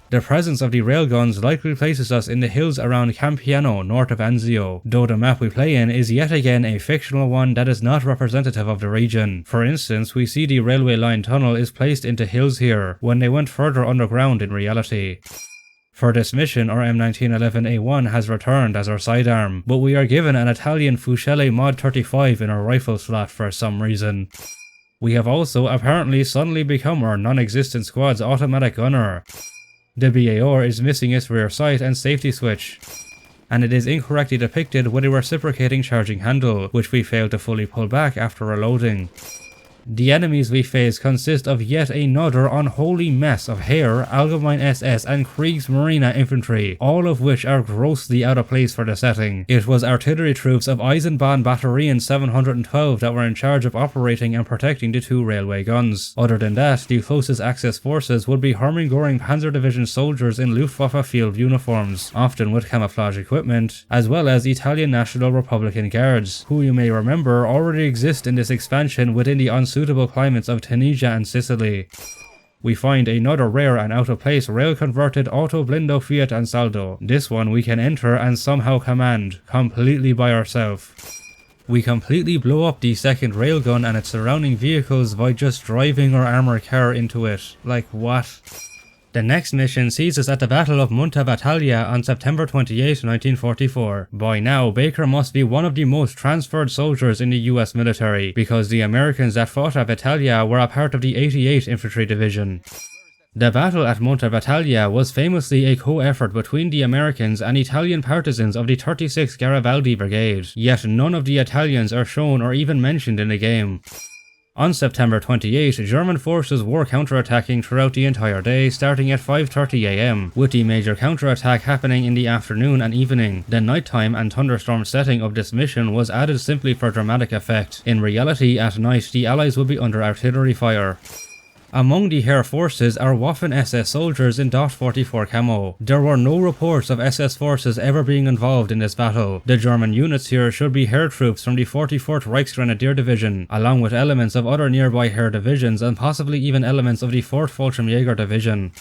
The presence of the railguns likely places us in the hills around Campiano, north of Anzio, though the map we play in is yet again a fictional one that is not representative of the region. For instance, we see the railway line tunnel is placed into hills here, when they went further underground in reality. For this mission, our M1911A1 has returned as our sidearm, but we are given an Italian Fuscelle Mod 35 in our rifle slot for some reason. We have also apparently suddenly become our non-existent squad's automatic gunner. The BAR is missing its rear sight and safety switch, and it is incorrectly depicted with a reciprocating charging handle, which we failed to fully pull back after reloading. The enemies we face consist of yet another unholy mess of Heer, Allgemeine SS and Kriegsmarine infantry, all of which are grossly out of place for the setting. It was artillery troops of Eisenbahn Batterien 712 that were in charge of operating and protecting the 2 railway guns. Other than that, the closest Axis forces would be Hermann-Göring Panzer Division soldiers in Luftwaffe field uniforms, often with camouflage equipment, as well as Italian National Republican Guards, who you may remember already exist in this expansion within the suitable climates of Tunisia and Sicily. We find another rare and out-of-place rail-converted auto-blindo Fiat Ansaldo. This one we can enter and somehow command, completely by ourselves. We completely blow up the second railgun and its surrounding vehicles by just driving our armored car into it. Like what? The next mission sees us at the Battle of Monte Battaglia on September 28, 1944. By now, Baker must be one of the most transferred soldiers in the US military, because the Americans that fought at Battaglia were a part of the 88th Infantry Division. The battle at Monte Battaglia was famously a co-effort between the Americans and Italian partisans of the 36th Garibaldi Brigade, yet none of the Italians are shown or even mentioned in the game. On September 28, German forces were counterattacking throughout the entire day, starting at 5:30 AM, with the major counterattack happening in the afternoon and evening. The nighttime and thunderstorm setting of this mission was added simply for dramatic effect. In reality, at night, the Allies would be under artillery fire. Among the Heer forces are Waffen-SS soldiers in DOT 44 camo. There were no reports of SS forces ever being involved in this battle. The German units here should be Heer troops from the 44th Reichsgrenadier Division, along with elements of other nearby Heer divisions and possibly even elements of the 4th Fallschirmjäger Division.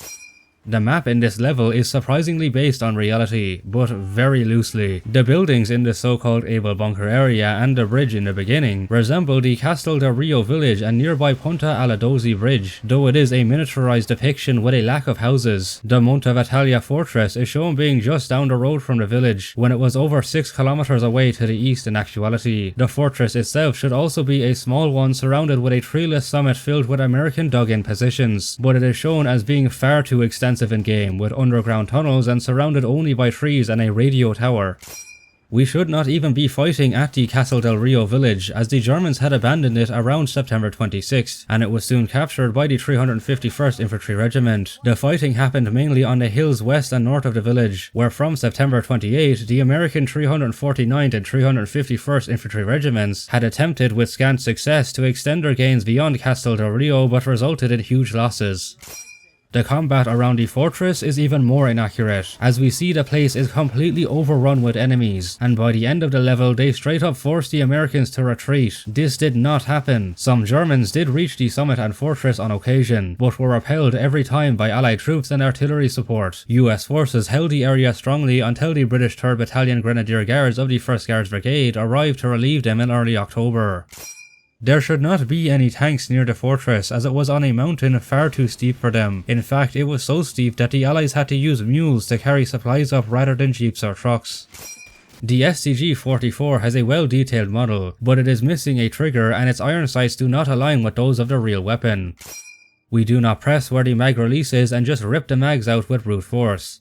The map in this level is surprisingly based on reality, but very loosely. The buildings in the so-called Abel Bunker area and the bridge in the beginning resemble the Castel del Rio village and nearby Ponta alla Dosi bridge, though it is a miniaturized depiction with a lack of houses. The Monte Battaglia fortress is shown being just down the road from the village, when it was over 6 kilometers away to the east in actuality. The fortress itself should also be a small one surrounded with a treeless summit filled with American dug-in positions, but it is shown as being far too extensive in game, with underground tunnels and surrounded only by trees and a radio tower. We should not even be fighting at the Castle del Rio village, as the Germans had abandoned it around September 26th, and it was soon captured by the 351st Infantry Regiment. The fighting happened mainly on the hills west and north of the village, where from September 28, the American 349th and 351st Infantry Regiments had attempted with scant success to extend their gains beyond Castle del Rio, but resulted in huge losses. The combat around the fortress is even more inaccurate, as we see the place is completely overrun with enemies, and by the end of the level they straight up forced the Americans to retreat. This did not happen. Some Germans did reach the summit and fortress on occasion, but were repelled every time by Allied troops and artillery support. US forces held the area strongly until the British 3rd Battalion Grenadier Guards of the 1st Guards Brigade arrived to relieve them in early October. There should not be any tanks near the fortress, as it was on a mountain far too steep for them. In fact, it was so steep that the Allies had to use mules to carry supplies up rather than jeeps or trucks. The SCG-44 has a well-detailed model, but it is missing a trigger and its iron sights do not align with those of the real weapon. We do not press where the mag releases and just rip the mags out with brute force.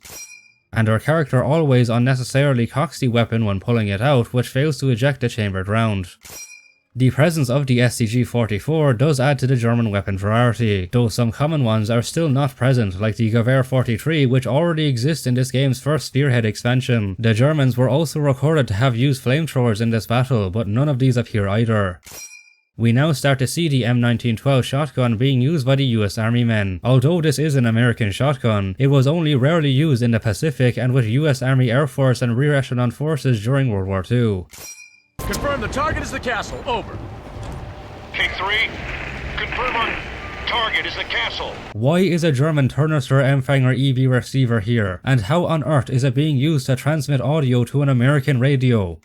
And our character always unnecessarily cocks the weapon when pulling it out, which fails to eject the chambered round. The presence of the SCG-44 does add to the German weapon variety, though some common ones are still not present, like the Gewehr-43, which already exists in this game's first Spearhead expansion. The Germans were also recorded to have used flamethrowers in this battle, but none of these appear either. We now start to see the M1912 shotgun being used by the US Army men. Although this is an American shotgun, it was only rarely used in the Pacific and with US Army Air Force and Rear Echelon forces during World War II. Confirm the target is the castle. Over. K3, confirm on target is the castle. Why is a German Turnister Empfänger EB receiver here? And how on earth is it being used to transmit audio to an American radio?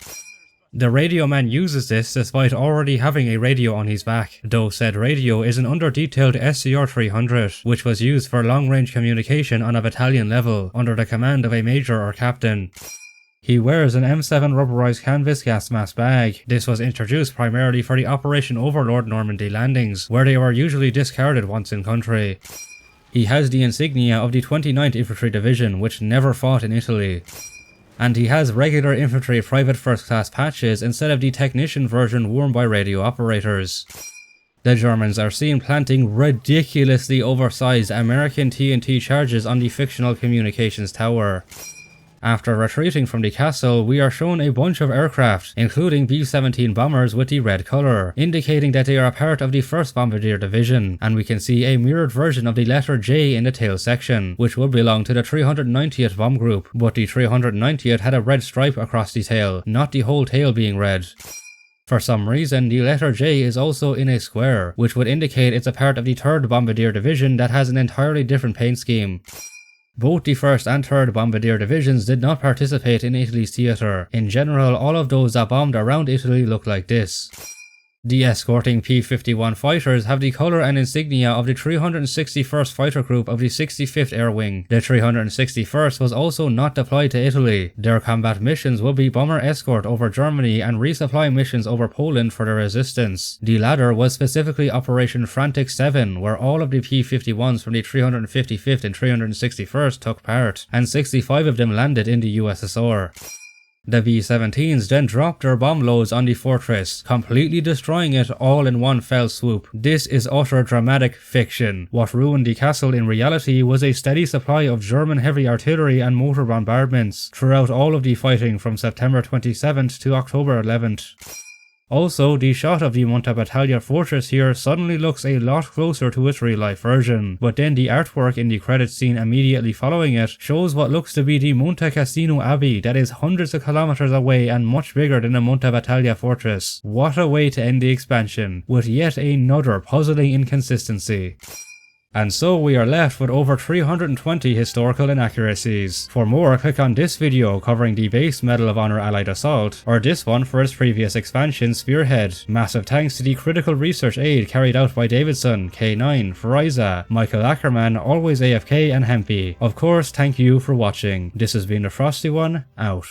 The radio man uses this despite already having a radio on his back, though said radio is an under-detailed SCR-300, which was used for long-range communication on a battalion level, under the command of a major or captain. He wears an M7 rubberized canvas gas mask bag. This was introduced primarily for the Operation Overlord Normandy landings, where they were usually discarded once in country. He has the insignia of the 29th Infantry Division, which never fought in Italy. And he has regular infantry private first class patches instead of the technician version worn by radio operators. The Germans are seen planting ridiculously oversized American TNT charges on the fictional communications tower. After retreating from the castle, we are shown a bunch of aircraft, including B-17 bombers with the red colour, indicating that they are a part of the 1st Bombardier Division, and we can see a mirrored version of the letter J in the tail section, which would belong to the 390th Bomb Group, but the 390th had a red stripe across the tail, not the whole tail being red. For some reason, the letter J is also in a square, which would indicate it's a part of the 3rd Bombardier Division that has an entirely different paint scheme. Both the 1st and 3rd Bombardier Divisions did not participate in Italy's theatre. In general, all of those that bombed around Italy look like this. The escorting P-51 fighters have the colour and insignia of the 361st Fighter Group of the 65th Air Wing. The 361st was also not deployed to Italy. Their combat missions will be bomber escort over Germany and resupply missions over Poland for the resistance. The latter was specifically Operation Frantic 7, where all of the P-51s from the 355th and 361st took part, and 65 of them landed in the USSR. The B-17s then dropped their bomb loads on the fortress, completely destroying it all in one fell swoop. This is utter dramatic fiction. What ruined the castle in reality was a steady supply of German heavy artillery and mortar bombardments throughout all of the fighting from September 27th to October 11th. Also, the shot of the Monte Battaglia fortress here suddenly looks a lot closer to its real-life version, but then the artwork in the credits scene immediately following it shows what looks to be the Monte Cassino Abbey that is hundreds of kilometers away and much bigger than the Monte Battaglia fortress. What a way to end the expansion, with yet another puzzling inconsistency. And so we are left with over 320 historical inaccuracies. For more, click on this video covering the base Medal of Honor Allied Assault, or this one for its previous expansion Spearhead. Massive thanks to the critical research aid carried out by Davidson, K-Nyne, FeReise, Michael Akkerman, AlwaysAFK and Hempy. Of course, thank you for watching. This has been the Frosty One, out.